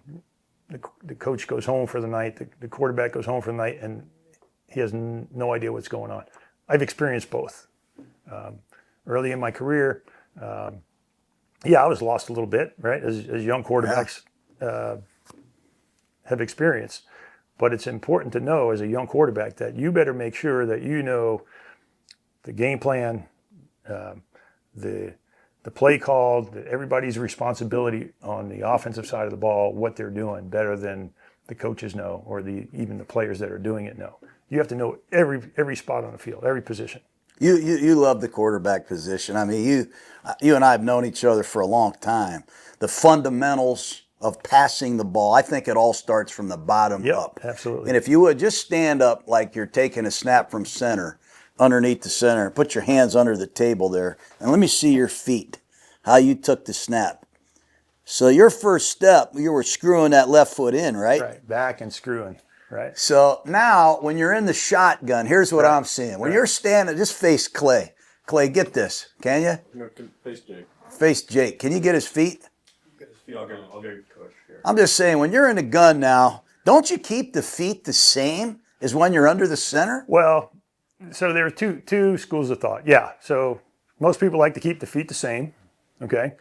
Speaker 2: the coach goes home for the night, the quarterback goes home for the night, and he has no idea what's going on. I've experienced both. Early in my career, I was lost a little bit, right, as young quarterbacks have experienced. But it's important to know as a young quarterback that you better make sure that you know the game plan, the play called, everybody's responsibility on the offensive side of the ball, what they're doing better than the coaches know or even the players that are doing it know. You have to know every spot on the field, every position.
Speaker 1: You love the quarterback position. I mean, you and I have known each other for a long time. The fundamentals of passing the ball, I think it all starts from the bottom up.
Speaker 2: Absolutely.
Speaker 1: And if you would just stand up like you're taking a snap from center, underneath the center, put your hands under the table there, and let me see your feet, how you took the snap. So your first step, you were screwing that left foot in, right?
Speaker 2: Right, back and screwing, right.
Speaker 1: So now when you're in the shotgun, here's what I'm seeing. When you're standing, just face Clay. Clay, get this, can you?
Speaker 3: No, face Jake.
Speaker 1: Face Jake. Can you get his feet?
Speaker 3: Get his feet, I'll get coach here.
Speaker 1: I'm just saying, when you're in the gun now, don't you keep the feet the same as when you're under the center?
Speaker 2: Well, so there are two schools of thought. Yeah. So most people like to keep the feet the same. Okay.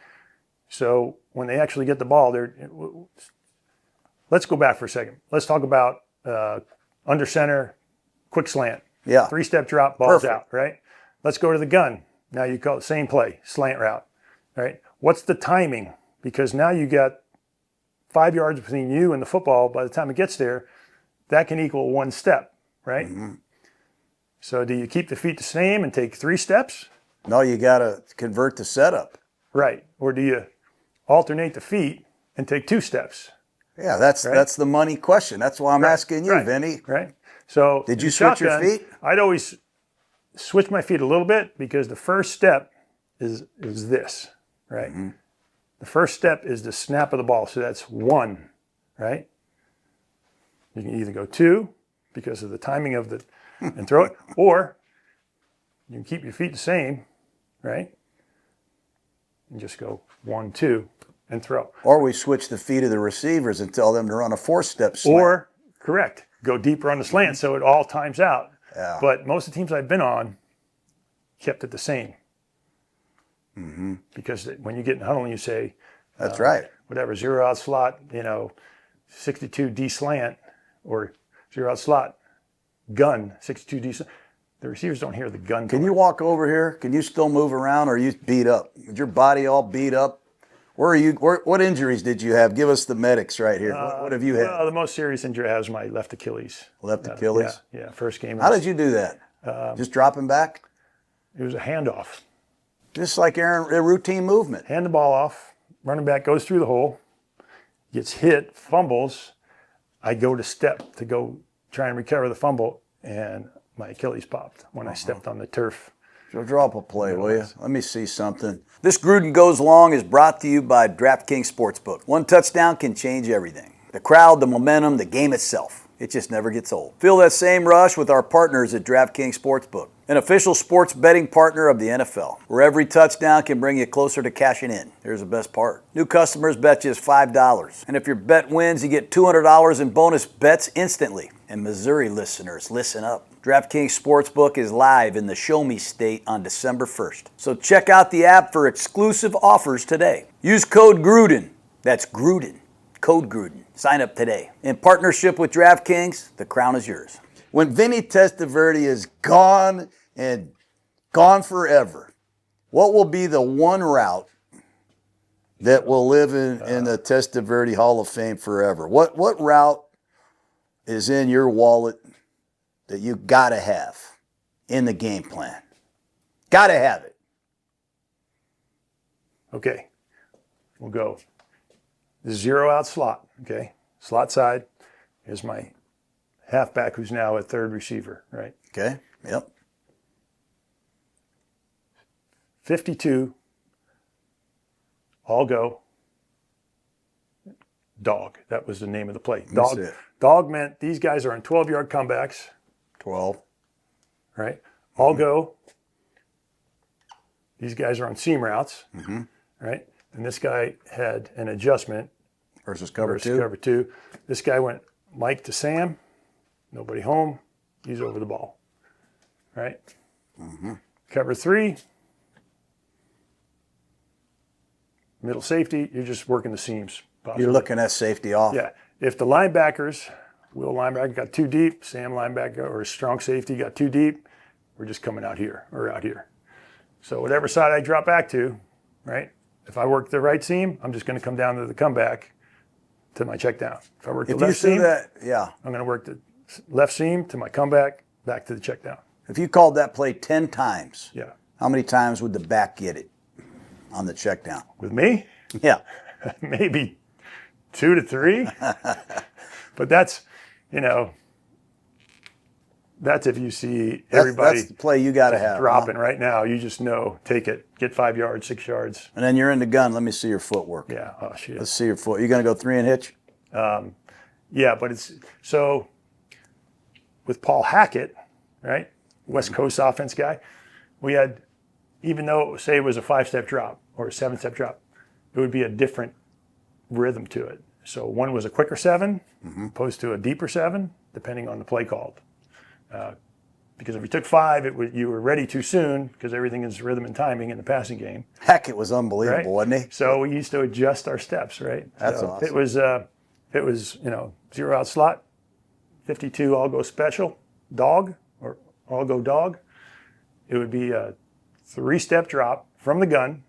Speaker 2: So when they actually get the ball, let's go back for a second. Let's talk about under center, quick slant.
Speaker 1: Yeah.
Speaker 2: 3-step drop, ball's
Speaker 1: Perfect.
Speaker 2: out, right? Let's go to the gun. Now you call it same play, slant route, right? What's the timing? Because now you got 5 yards between you and the football. By the time it gets there, that can equal 1 step, right? Mm-hmm. So do you keep the feet the same and take 3 steps?
Speaker 1: No, you got to convert the setup.
Speaker 2: Right. Or do you alternate the feet and take 2 steps?
Speaker 1: Yeah, that's the money question. That's why I'm asking you, Vinny.
Speaker 2: Right. So
Speaker 1: did you switch your feet?
Speaker 2: I'd always switch my feet a little bit because the first step is this, right? Mm-hmm. The first step is the snap of the ball. So that's 1, right? You can either go 2 because of the timing of the and throw it, or you can keep your feet the same, right? And just go 1, 2, and throw.
Speaker 1: Or we switch the feet of the receivers and tell them to run a 4-step slant.
Speaker 2: Or, correct, go deeper on the slant so it all times out.
Speaker 1: Yeah.
Speaker 2: But most of the teams I've been on kept it the same.
Speaker 1: Mm-hmm.
Speaker 2: Because when you get in huddle and you say,
Speaker 1: that's right,
Speaker 2: whatever, 0 out slot, 62 D slant, or 0 out slot, gun, 62 D slant. The receivers don't hear the gun.
Speaker 1: Can you walk over here? Can you still move around, or are you beat up? Is your body all beat up? Where are you? What injuries did you have? Give us the medics right here. What have you had?
Speaker 2: Well, the most serious injury I have is my left Achilles.
Speaker 1: Left Achilles?
Speaker 2: Yeah, first game.
Speaker 1: How did you do that? Just dropping back?
Speaker 2: It was a handoff.
Speaker 1: Just like a routine movement.
Speaker 2: Hand the ball off. Running back goes through the hole, gets hit, fumbles. I go to step to go try and recover the fumble, and my Achilles popped when I stepped on the turf.
Speaker 1: So draw up a play, will you? Let me see something. This Gruden Goes Long is brought to you by DraftKings Sportsbook. One touchdown can change everything. The crowd, the momentum, the game itself. It just never gets old. Feel that same rush with our partners at DraftKings Sportsbook, an official sports betting partner of the NFL, where every touchdown can bring you closer to cashing in. Here's the best part. New customers bet just $5. And if your bet wins, you get $200 in bonus bets instantly. And Missouri listeners, listen up. DraftKings Sportsbook is live in the Show Me State on December 1st. So check out the app for exclusive offers today. Use code Gruden. That's Gruden. Code Gruden. Sign up today. In partnership with DraftKings, the crown is yours. When Vinny Testaverde is gone and gone forever, what will be the one route that will live in the Testaverde Hall of Fame forever? What route is in your wallet that you got to have in the game plan? Got to have it.
Speaker 2: Okay, we'll go. The 0 out slot, okay? Slot side is my halfback who's now a third receiver, right?
Speaker 1: Okay, yep.
Speaker 2: 52, all go. Dog, that was the name of the play. Dog meant these guys are on 12-yard comebacks.
Speaker 1: 12.
Speaker 2: Right? All go. These guys are on seam routes.
Speaker 1: Mm-hmm.
Speaker 2: Right? And this guy had an adjustment.
Speaker 1: Versus cover two.
Speaker 2: This guy went Mike to Sam. Nobody home. He's over the ball. Right?
Speaker 1: Mm-hmm.
Speaker 2: Cover 3. Middle safety. You're just working the seams. Possibly.
Speaker 1: You're looking at safety off.
Speaker 2: Yeah. If the linebackers, Will linebacker got too deep, Sam linebacker or strong safety got too deep, we're just coming out here or out here. So whatever side I drop back to, right? If I work the right seam, I'm just going to come down to the comeback to my check down. If I work the left seam, I'm going to work the left seam to my comeback, back to the check down.
Speaker 1: If you called that play 10 times,
Speaker 2: yeah,
Speaker 1: how many times would the back get it on the check down?
Speaker 2: With me?
Speaker 1: Yeah.
Speaker 2: Maybe 2 to 3. But that's, that's if you see everybody.
Speaker 1: That's the play you got to have.
Speaker 2: Dropping right now. You just know, take it, get 5 yards, 6 yards.
Speaker 1: And then you're in the gun. Let me see your footwork.
Speaker 2: Yeah. Oh, shit.
Speaker 1: Let's see your foot. You going to go 3 and hitch?
Speaker 2: Yeah, but it's so with Paul Hackett, right? West Coast offense guy. We had, even though say it was a 5-step drop or a 7-step drop, it would be a different rhythm to it. So one was a quicker 7 opposed to a deeper 7, depending on the play called. Because if you took 5, you were ready too soon because everything is rhythm and timing in the passing game.
Speaker 1: Heck, it was unbelievable,
Speaker 2: right?
Speaker 1: wasn't he?
Speaker 2: So we used to adjust our steps, right?
Speaker 1: That's
Speaker 2: so
Speaker 1: awesome.
Speaker 2: If it was 0 out slot, 52 all go special, dog, or all go dog, it would be a 3-step drop from the gun,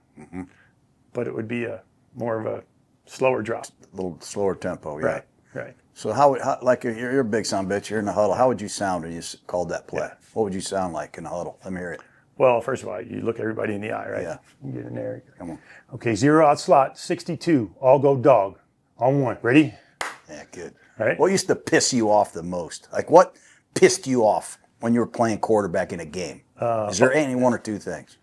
Speaker 2: but it would be more of a slower drop.
Speaker 1: A little slower tempo, yeah.
Speaker 2: Right.
Speaker 1: So how like you're a big son bitch, you're in the huddle. How would you sound when you called that play?
Speaker 2: Yeah.
Speaker 1: What would you sound like in the huddle? Let me hear it.
Speaker 2: Well, first of all, you look everybody in the eye, right?
Speaker 1: Yeah.
Speaker 2: You get in there.
Speaker 1: Come on.
Speaker 2: Okay, 0 out slot, 62, all go dog. On 1, ready?
Speaker 1: Yeah, good.
Speaker 2: Right.
Speaker 1: What used to piss you off the most? Like what pissed you off when you were playing quarterback in a game? Is there any one or two things?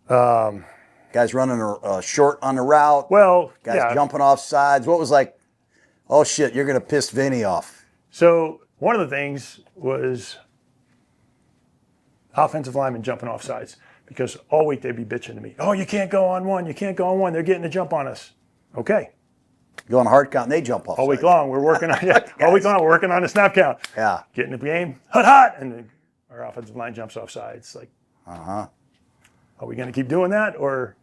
Speaker 1: Guys running a short on the route.
Speaker 2: Well,
Speaker 1: guys jumping off sides. What was like? Oh shit! You're gonna piss Vinny off.
Speaker 2: So one of the things was offensive linemen jumping off sides, because all week they'd be bitching to me. Oh, you can't go on one. You can't go on one. They're getting the jump on us. Okay.
Speaker 1: Go on a hard count and they jump off.
Speaker 2: All week long we're working on all week long we're working on the snap count.
Speaker 1: Yeah.
Speaker 2: Getting the game hot, and then our offensive line jumps off sides. Like, are we going to keep doing that, or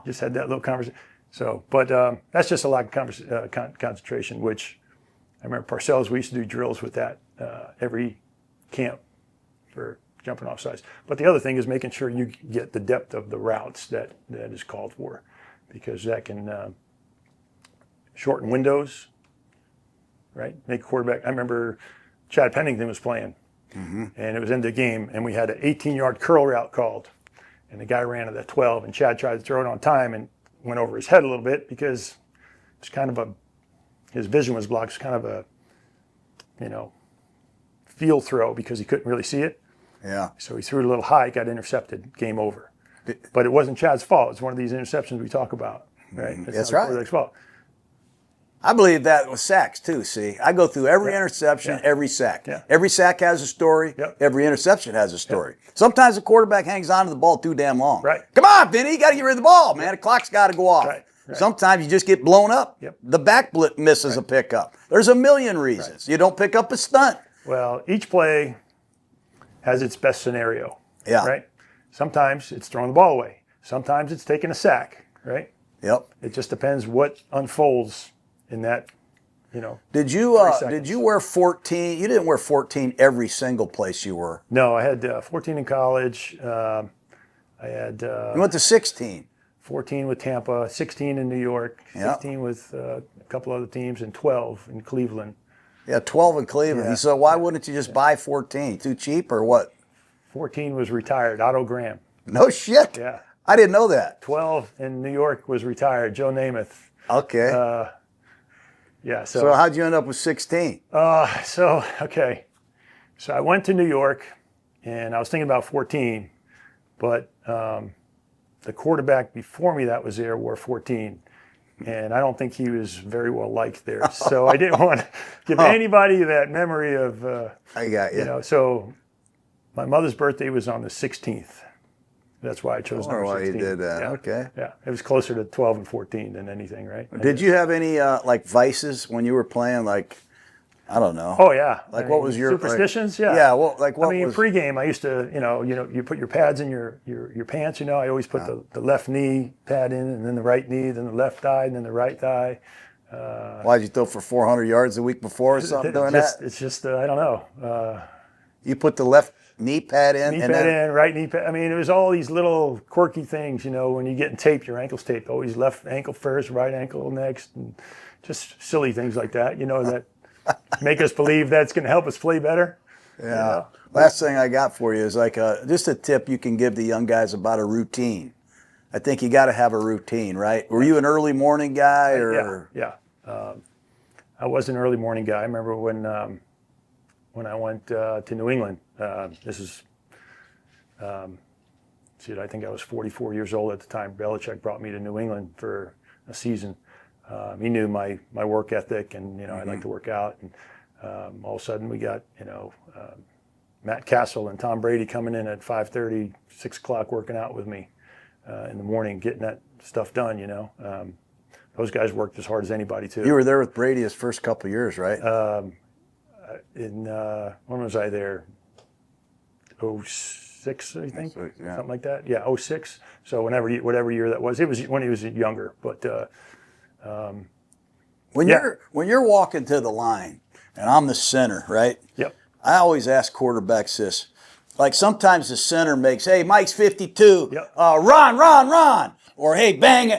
Speaker 2: just had that little conversation? So, but that's just a lack of concentration. Which I remember Parcells, we used to do drills with that every camp for jumping off sides. But the other thing is making sure you get the depth of the routes that is called for, because that can shorten windows, right? Make a quarterback. I remember Chad Pennington was playing, and it was in the game, and we had an 18-yard curl route called, and the guy ran at the 12, and Chad tried to throw it on time and went over his head a little bit, because it's kind of his vision was blocked. It's kind of a, field throw, because he couldn't really see it.
Speaker 1: Yeah.
Speaker 2: So he threw it a little high, got intercepted, game over. But it wasn't Chad's fault. It's one of these interceptions we talk about, right?
Speaker 1: That's
Speaker 2: not
Speaker 1: right.
Speaker 2: the quarterback's fault.
Speaker 1: I believe that with sacks too. See, I go through every interception, every sack.
Speaker 2: Yeah.
Speaker 1: Every sack has a story.
Speaker 2: Yep.
Speaker 1: Every interception has a story. Sometimes the quarterback hangs on to the ball too damn long.
Speaker 2: Right.
Speaker 1: Come on, Vinny, you got to get rid of the ball, man. The clock's got to go off.
Speaker 2: Right. Right.
Speaker 1: Sometimes you just get blown up.
Speaker 2: Yep.
Speaker 1: The back blip misses a pickup. There's a million reasons. You don't pick up a stunt.
Speaker 2: Well, each play has its best scenario.
Speaker 1: Yeah.
Speaker 2: Right. Sometimes it's throwing the ball away. Sometimes it's taking a sack. Right.
Speaker 1: Yep.
Speaker 2: It just depends what unfolds in that.
Speaker 1: Did you wear 14? You didn't wear 14 every single place you were.
Speaker 2: No, I had 14 in college. I had
Speaker 1: You went to 16.
Speaker 2: 14 with Tampa, 16 in New York, 15 with a couple other teams, and 12 in Cleveland.
Speaker 1: Yeah, 12 in Cleveland.
Speaker 2: Yeah.
Speaker 1: So why wouldn't you just buy 14? Too cheap or what?
Speaker 2: 14 was retired, Otto Graham.
Speaker 1: No shit.
Speaker 2: Yeah.
Speaker 1: I didn't know that.
Speaker 2: 12 in New York was retired, Joe Namath.
Speaker 1: Okay.
Speaker 2: Yeah.
Speaker 1: So how'd you end up with 16?
Speaker 2: So I went to New York, and I was thinking about 14, but the quarterback before me that was there wore 14, and I don't think he was very well liked there. So I didn't want to give anybody that memory of.
Speaker 1: I got you.
Speaker 2: So my mother's birthday was on the 16th. That's why I chose number 16.
Speaker 1: Why you did that?
Speaker 2: Yeah.
Speaker 1: Okay.
Speaker 2: Yeah, it was closer to 12 and 14 than anything, right?
Speaker 1: Did you have any like vices when you were playing? Like, I don't know.
Speaker 2: Oh yeah.
Speaker 1: Like what was your
Speaker 2: superstitions?
Speaker 1: Like,
Speaker 2: yeah.
Speaker 1: Yeah. Well, like what
Speaker 2: I mean,
Speaker 1: was?
Speaker 2: pregame, I used to, you put your pads in your pants. I always put the left knee pad in, and then the right knee, then the left thigh, and then the right thigh.
Speaker 1: Why'd you throw for 400 yards the week before or something doing that?
Speaker 2: It's just I don't know.
Speaker 1: You put the left knee pad in,
Speaker 2: Knee
Speaker 1: and
Speaker 2: pad
Speaker 1: then
Speaker 2: in, right knee pad. I mean, it was all these little quirky things. When you're getting taped, your ankle's taped. Always left ankle first, right ankle next, and just silly things like that. That make us believe that's going to help us play better.
Speaker 1: Yeah. Last thing I got for you is like just a tip you can give the young guys about a routine. I think you got to have a routine, right? Were you an early morning guy or?
Speaker 2: Yeah. I was an early morning guy. I remember when I went to New England. This is, I think I was 44 years old at the time. Belichick brought me to New England for a season. He knew my work ethic, and I like to work out. And all of a sudden, we got Matt Castle and Tom Brady coming in at 5:30, 6 o'clock, working out with me in the morning, getting that stuff done. Those guys worked as hard as anybody too.
Speaker 1: You were there with Brady his first couple of years, right?
Speaker 2: When was I there? 06, I think,
Speaker 1: Yeah.
Speaker 2: something like that. Yeah, 06. So whatever year that was, it was when he was younger. But
Speaker 1: when you're walking to the line, and I'm the center, right?
Speaker 2: Yep.
Speaker 1: I always ask quarterbacks this. Like sometimes the center makes, hey, Mike's 52,
Speaker 2: Yep.
Speaker 1: Run, or hey, bang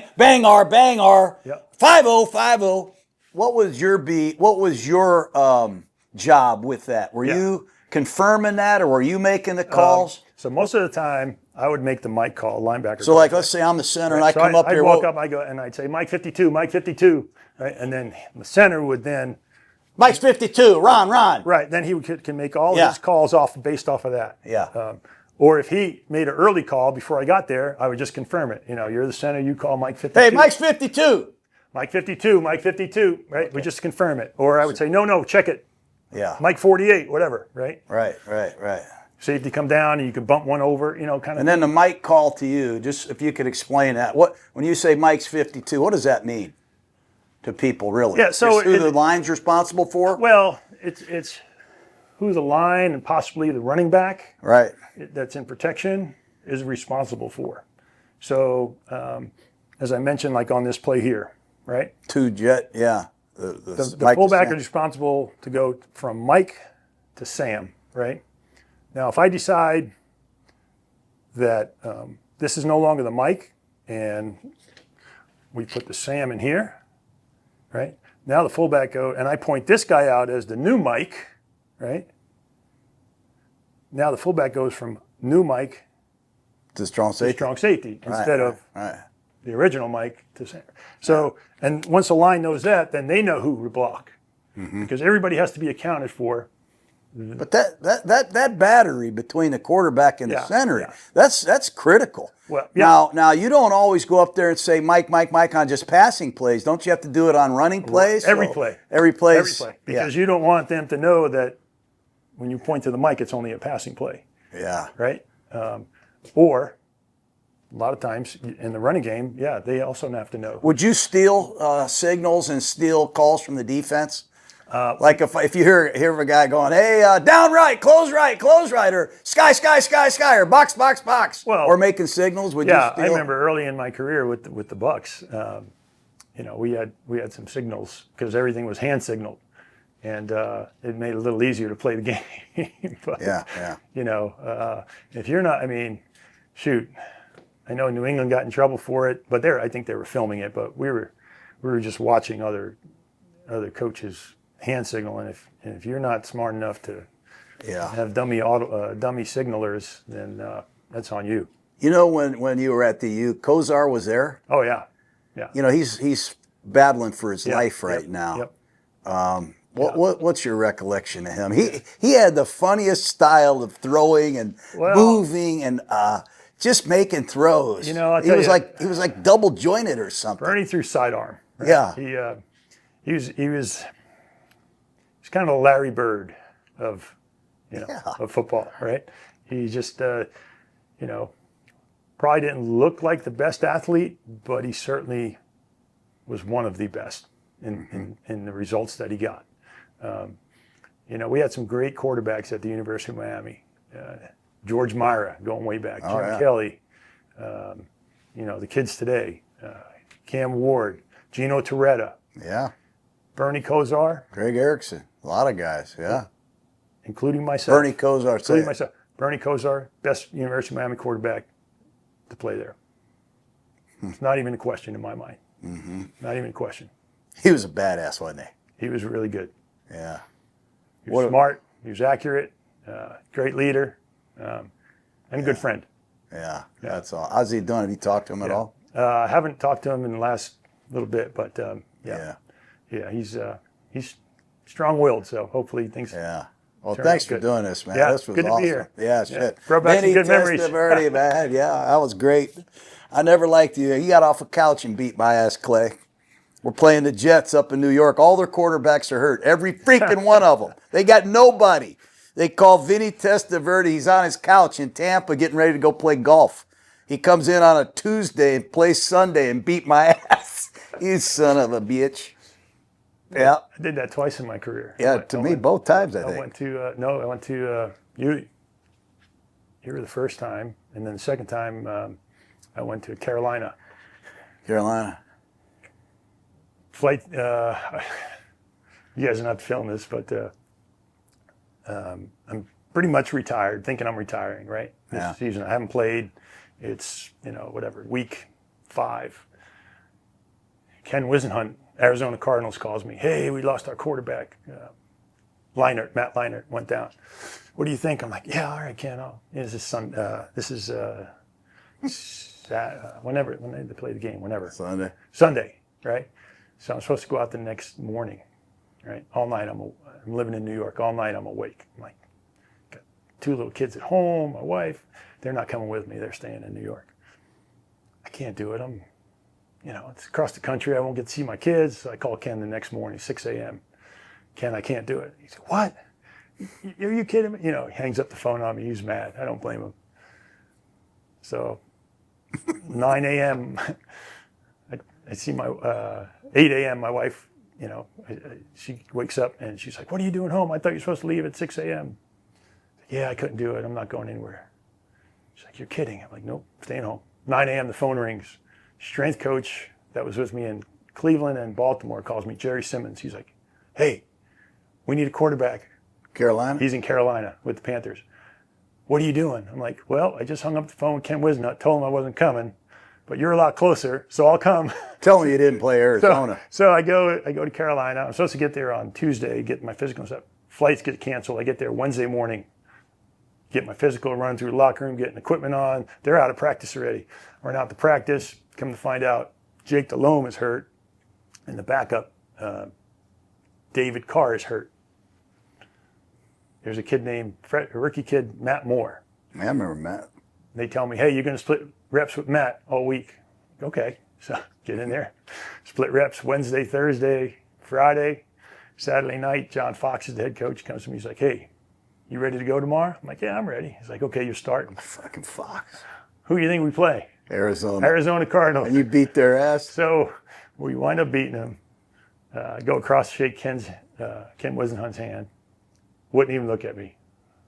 Speaker 1: R,
Speaker 2: Yep.
Speaker 1: 5-0. What was your job with that? Were you confirming that, or were you making the calls?
Speaker 2: So most of the time, I would make the Mike call, linebacker.
Speaker 1: So like, let's say I'm the center, and I come up
Speaker 2: I'd
Speaker 1: here.
Speaker 2: walk up, I go, and I'd say, Mike 52, right? And then the center would then
Speaker 1: Mike's 52. Ron.
Speaker 2: Right. Then he can make all
Speaker 1: Yeah.
Speaker 2: his calls based off of that.
Speaker 1: Yeah.
Speaker 2: Or if he made an early call before I got there, I would just confirm it. You're the center. You call Mike 52.
Speaker 1: Hey, Mike's 52.
Speaker 2: Mike 52. Mike 52. Right. Okay. We just confirm it. Or I would say, no, check it.
Speaker 1: Yeah.
Speaker 2: Mike 48. Whatever. Right.
Speaker 1: Right.
Speaker 2: Safety come down and you can bump one over. Kind of.
Speaker 1: And then the Mike call to you. Just if you could explain that. When you say Mike's 52, what does that mean to people really?
Speaker 2: Yeah. So
Speaker 1: just who the line's responsible for?
Speaker 2: Well, it's who the line and possibly the running back.
Speaker 1: Right.
Speaker 2: That's in protection is responsible for. So, as I mentioned, like on this play here, right?
Speaker 1: Two jet, yeah.
Speaker 2: The fullback is responsible to go from Mike to Sam, right? Now, if I decide that this is no longer the Mike and we put the Sam in here, right? Now the fullback goes, and I point this guy out as the new Mike, right? Now the fullback goes from new Mike
Speaker 1: to strong safety,
Speaker 2: instead of the original Mike to Sam. So, and once the line knows that, then they know who to block because everybody has to be accounted for.
Speaker 1: But that battery between the quarterback and the center, that's critical.
Speaker 2: Well,
Speaker 1: Now you don't always go up there and say Mike on just passing plays. Don't you have to do it on running plays?
Speaker 2: Every play. Because you don't want them to know that when you point to the mic, it's only a passing play.
Speaker 1: Yeah.
Speaker 2: Right? Or a lot of times in the running game, they also have to know.
Speaker 1: Would you steal signals and steal calls from the defense? Like if you hear of a guy going, hey, down right, close right, or sky, or box,
Speaker 2: Well,
Speaker 1: or making signals, would you steal?
Speaker 2: I remember early in my career with the Bucks, we had some signals because everything was hand signaled, and it made it a little easier to play the game. But, if you're not, shoot, I know New England got in trouble for it, but I think they were filming it, but we were just watching other coaches hand signal, and if you're not smart enough to have dummy signalers, then that's on you.
Speaker 1: When you were at the U, Kozar was there.
Speaker 2: Oh yeah.
Speaker 1: He's battling for his life right now.
Speaker 2: Yep.
Speaker 1: What's your recollection of him? He had the funniest style of throwing and moving and just making throws.
Speaker 2: He was
Speaker 1: like double jointed or something.
Speaker 2: Bernie threw sidearm. Right?
Speaker 1: Yeah.
Speaker 2: He was kind of a Larry Bird of football, right? He just probably didn't look like the best athlete, but he certainly was one of the best in the results that he got. We had some great quarterbacks at the University of Miami. George Myra, going way back. Jim Kelly. The kids today. Cam Ward. Gino Torretta.
Speaker 1: Yeah.
Speaker 2: Bernie Kosar.
Speaker 1: Greg Erickson. A lot of guys,
Speaker 2: including myself.
Speaker 1: Bernie Kosar.
Speaker 2: Bernie Kosar, best University of Miami quarterback to play there. It's not even a question in my mind. Mm-hmm. Not even a question.
Speaker 1: He was a badass, wasn't he?
Speaker 2: He was really good.
Speaker 1: Yeah.
Speaker 2: He was smart. He was accurate. Great leader. And a good friend.
Speaker 1: Yeah, that's all. How's he doing? Have you talked to him at all?
Speaker 2: I haven't talked to him in the last little bit, but he's strong-willed, so hopefully things.
Speaker 1: Yeah. Well, thanks for doing this, man.
Speaker 2: Yeah,
Speaker 1: this was
Speaker 2: good to
Speaker 1: awesome.
Speaker 2: be here.
Speaker 1: Yeah, shit.
Speaker 2: Brought back some
Speaker 1: Vinny
Speaker 2: good memories.
Speaker 1: Testaverde, man. Yeah, that was great. I never liked you. You got off a couch and beat my ass, Clay. We're playing the Jets up in New York. All their quarterbacks are hurt. Every freaking one of them. They got nobody. They call Vinny Testaverde. He's on his couch in Tampa getting ready to go play golf. He comes in on a Tuesday and plays Sunday and beat my ass. You son of a bitch. Yeah.
Speaker 2: I did that twice in my career.
Speaker 1: Yeah, both times, I think.
Speaker 2: I went to, you were the first time, and then the second time I went to Carolina. Flight, you guys are not film this, but I'm pretty much retired, thinking I'm retiring, right? This season. I haven't played. It's, week 5. Ken Wisenhunt, Arizona Cardinals, calls me. Hey, we lost our quarterback. Matt Leinart went down. What do you think? I'm like, yeah, all right, Ken. This is whenever, when they play the game, whenever.
Speaker 1: Sunday,
Speaker 2: right? So I'm supposed to go out the next morning. right? All night I'm living in New York. All night I'm awake. I'm like, got 2 little kids at home, my wife. They're not coming with me. They're staying in New York. I can't do it. It's across the country. I won't get to see my kids. So I call Ken the next morning, 6 a.m. Ken, I can't do it. He said, what? Are you kidding me? He hangs up the phone on me. He's mad. I don't blame him. So 9 a.m., I see my 8 a.m. my wife, she wakes up and she's like, what are you doing home? I thought you were supposed to leave at 6 a.m. Yeah, I couldn't do it. I'm not going anywhere. She's like, you're kidding. I'm like, nope, staying home. 9 a.m. the phone rings. Strength coach that was with me in Cleveland and Baltimore calls me, Jerry Simmons. He's like, hey, we need a quarterback.
Speaker 1: Carolina?
Speaker 2: He's in Carolina with the Panthers. What are you doing? I'm like, well, I just hung up the phone with Ken Wisnut, told him I wasn't coming, but you're a lot closer, so I'll come.
Speaker 1: Tell me you didn't play Arizona.
Speaker 2: So I go to Carolina. I'm supposed to get there on Tuesday, get my physical and stuff. Flights get canceled. I get there Wednesday morning, get my physical, run through the locker room, getting equipment on. They're out of practice already. Run out to practice, come to find out Jake Delhomme is hurt, and the backup, David Carr, is hurt. There's a kid named a rookie kid, Matt Moore.
Speaker 1: Man, I remember Matt.
Speaker 2: They tell me, hey, you're going to split reps with Matt all week. Okay, so get in there. Split reps Wednesday, Thursday, Friday, Saturday night. John Fox is the head coach. Comes to me, he's like, hey, you ready to go tomorrow? I'm like, yeah, I'm ready. He's like, okay, you're starting.
Speaker 1: Fucking Fox.
Speaker 2: Who do you think we play?
Speaker 1: Arizona
Speaker 2: Cardinals.
Speaker 1: And you beat their ass?
Speaker 2: So we wind up beating them. Go across, shake Ken Wisenhunt's hand. Wouldn't even look at me.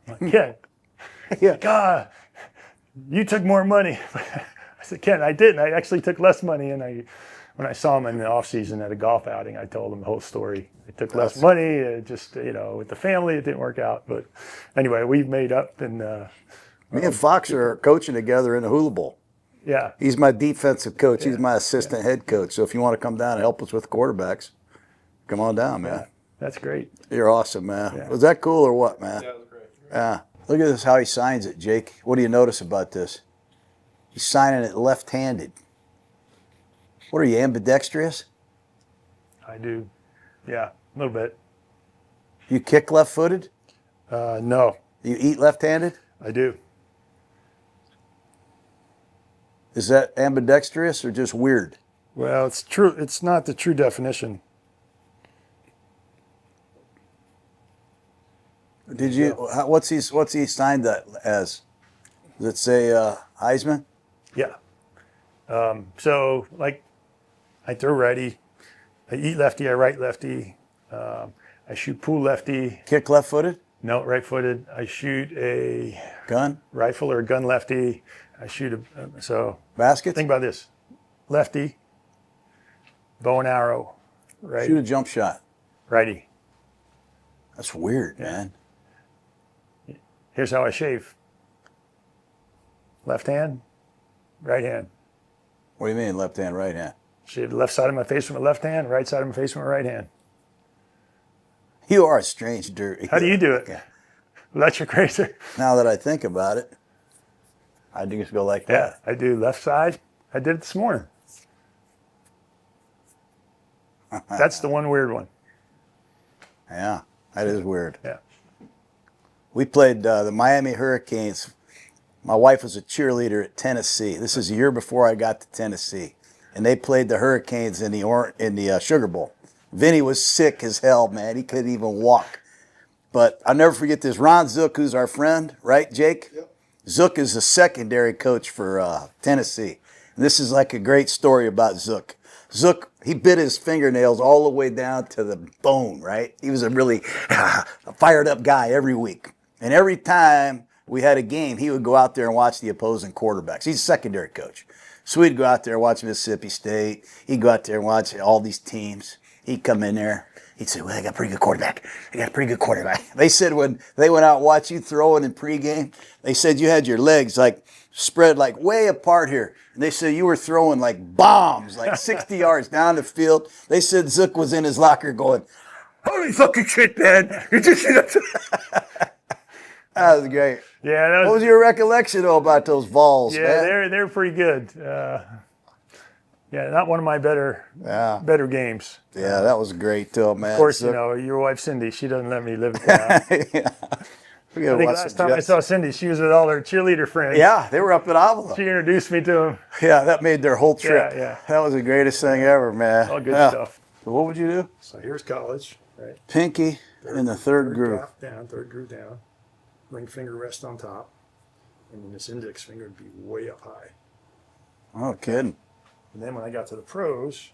Speaker 2: I'm like, Ken,
Speaker 1: Yeah.
Speaker 2: God, you took more money. I said, Ken, I didn't. I actually took less money. And when I saw him in the offseason at a golf outing, I told him the whole story. I took less money. Just, with the family, it didn't work out. But anyway, we've made up. And
Speaker 1: Me and Fox are coaching together in the Hula Bowl.
Speaker 2: yeah.
Speaker 1: He's my defensive coach. He's my assistant head coach. So if you want to come down and help us with quarterbacks, come on down, man.
Speaker 2: That's great.
Speaker 1: You're awesome, man.
Speaker 2: Yeah.
Speaker 1: Was that cool or what, man?
Speaker 3: Yeah, that was great.
Speaker 1: Yeah. Look at this, how he signs it, Jake. What do you notice about this? He's signing it left-handed. What are you, ambidextrous?
Speaker 2: I do. Yeah, a little bit.
Speaker 1: You kick left-footed?
Speaker 2: No,
Speaker 1: You eat left-handed?
Speaker 2: I do.
Speaker 1: Is that ambidextrous or just weird?
Speaker 2: Well, it's true. It's not the true definition.
Speaker 1: Did you? What's he signed that as? Does it say Heisman?
Speaker 2: Yeah. So, like, I throw righty. I eat lefty. I right lefty. I shoot pool lefty.
Speaker 1: Kick left-footed?
Speaker 2: No, right-footed. I shoot a
Speaker 1: Gun?
Speaker 2: rifle or a gun lefty. I shoot a so.
Speaker 1: Baskets?
Speaker 2: Think about this: lefty, bow and arrow, right?
Speaker 1: Shoot a jump shot.
Speaker 2: Righty.
Speaker 1: That's weird, man.
Speaker 2: Here's how I shave. Left hand, right hand.
Speaker 1: What do you mean, left hand, right hand?
Speaker 2: Shave the left side of my face with my left hand, right side of my face with my right hand.
Speaker 1: You are a strange dude.
Speaker 2: How do you do it? Electric razor.
Speaker 1: Now that I think about it, I just go like
Speaker 2: Yeah,
Speaker 1: that.
Speaker 2: I do left side. I did it this morning. That's the one weird one.
Speaker 1: Yeah, that is weird.
Speaker 2: Yeah.
Speaker 1: We played the Miami Hurricanes. My wife was a cheerleader at Tennessee. This is a year before I got to Tennessee, and they played the Hurricanes in the Sugar Bowl. Vinny was sick as hell, man. He couldn't even walk. But I'll never forget this. Ron Zook, who's our friend, right, Jake? Yep. Zook is the secondary coach for Tennessee. And this is like a great story about Zook. Zook, he bit his fingernails all the way down to the bone, right? He was a really fired up guy every week. And every time we had a game, he would go out there and watch the opposing quarterbacks. He's a secondary coach. So we'd go out there and watch Mississippi State. He'd go out there and watch all these teams. He'd come in there. He'd say, well, I got a pretty good quarterback. I got a pretty good quarterback. They said when they went out and watched you throwing in pregame, they said you had your legs like spread like way apart here. And they said you were throwing like bombs, like 60 yards down the field. They said Zook was in his locker going, holy fucking shit, man. You just That was great.
Speaker 2: Yeah.
Speaker 1: What was your recollection, though, about those Vols,
Speaker 2: yeah,
Speaker 1: man?
Speaker 2: they're pretty good. Yeah, not one of my better games.
Speaker 1: Yeah, that was great too, man.
Speaker 2: Of course,
Speaker 1: So-
Speaker 2: you know, your wife Cindy, she doesn't let me live it down.
Speaker 1: yeah. We gotta
Speaker 2: I think
Speaker 1: watch
Speaker 2: last
Speaker 1: some
Speaker 2: time I
Speaker 1: Jets.
Speaker 2: saw Cindy, she was with all her cheerleader friends.
Speaker 1: Yeah, they were up at Avila.
Speaker 2: She introduced me to them.
Speaker 1: Yeah, that made their whole trip.
Speaker 2: Yeah.
Speaker 1: That was the greatest thing ever, man.
Speaker 2: All good
Speaker 1: Yeah.
Speaker 2: stuff.
Speaker 1: So what would you do?
Speaker 2: So here's college, right?
Speaker 1: Pinky in the third groove.
Speaker 2: Calf down, third groove down. Ring finger rest on top. And then this index finger would be way up high.
Speaker 1: Oh, kidding.
Speaker 2: And then when I got to the pros,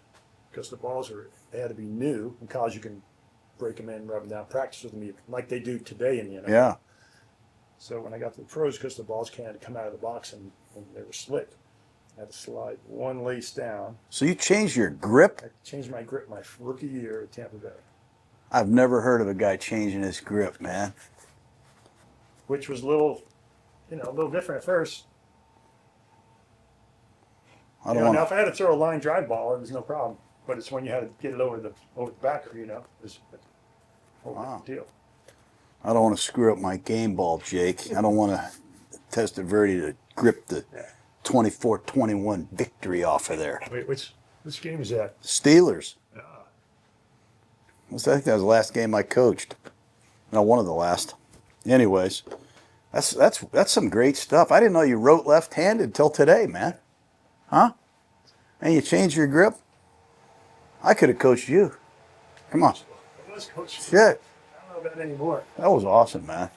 Speaker 2: because the balls they had to be new. In college, you can break them in, rub them down, practice with them even, like they do today in the NFL.
Speaker 1: Yeah.
Speaker 2: So when I got to the pros, because the balls can't come out of the box and they were slick, I had to slide one lace down.
Speaker 1: So you changed your grip?
Speaker 2: I changed my grip my rookie year at Tampa Bay,
Speaker 1: I've never heard of a guy changing his grip, man.
Speaker 2: which was a little different at first.
Speaker 1: I
Speaker 2: Now
Speaker 1: don't
Speaker 2: if
Speaker 1: want
Speaker 2: I had to throw a line drive ball, it was no problem. But it's when you had to get it over the backer, it's a
Speaker 1: Wow.
Speaker 2: deal.
Speaker 1: I don't want to screw up my game ball, Jake. I don't want to Testaverde to grip the 24-21 victory off of there.
Speaker 2: Wait, which game is that?
Speaker 1: Steelers. I think that was the last game I coached. No, one of the last. Anyways, that's some great stuff. I didn't know you wrote left-handed till today, man. Huh? And you changed your grip? I could have coached you. Come on.
Speaker 2: Let's coach.
Speaker 1: Shit.
Speaker 2: I don't know about anymore.
Speaker 1: That was awesome, man.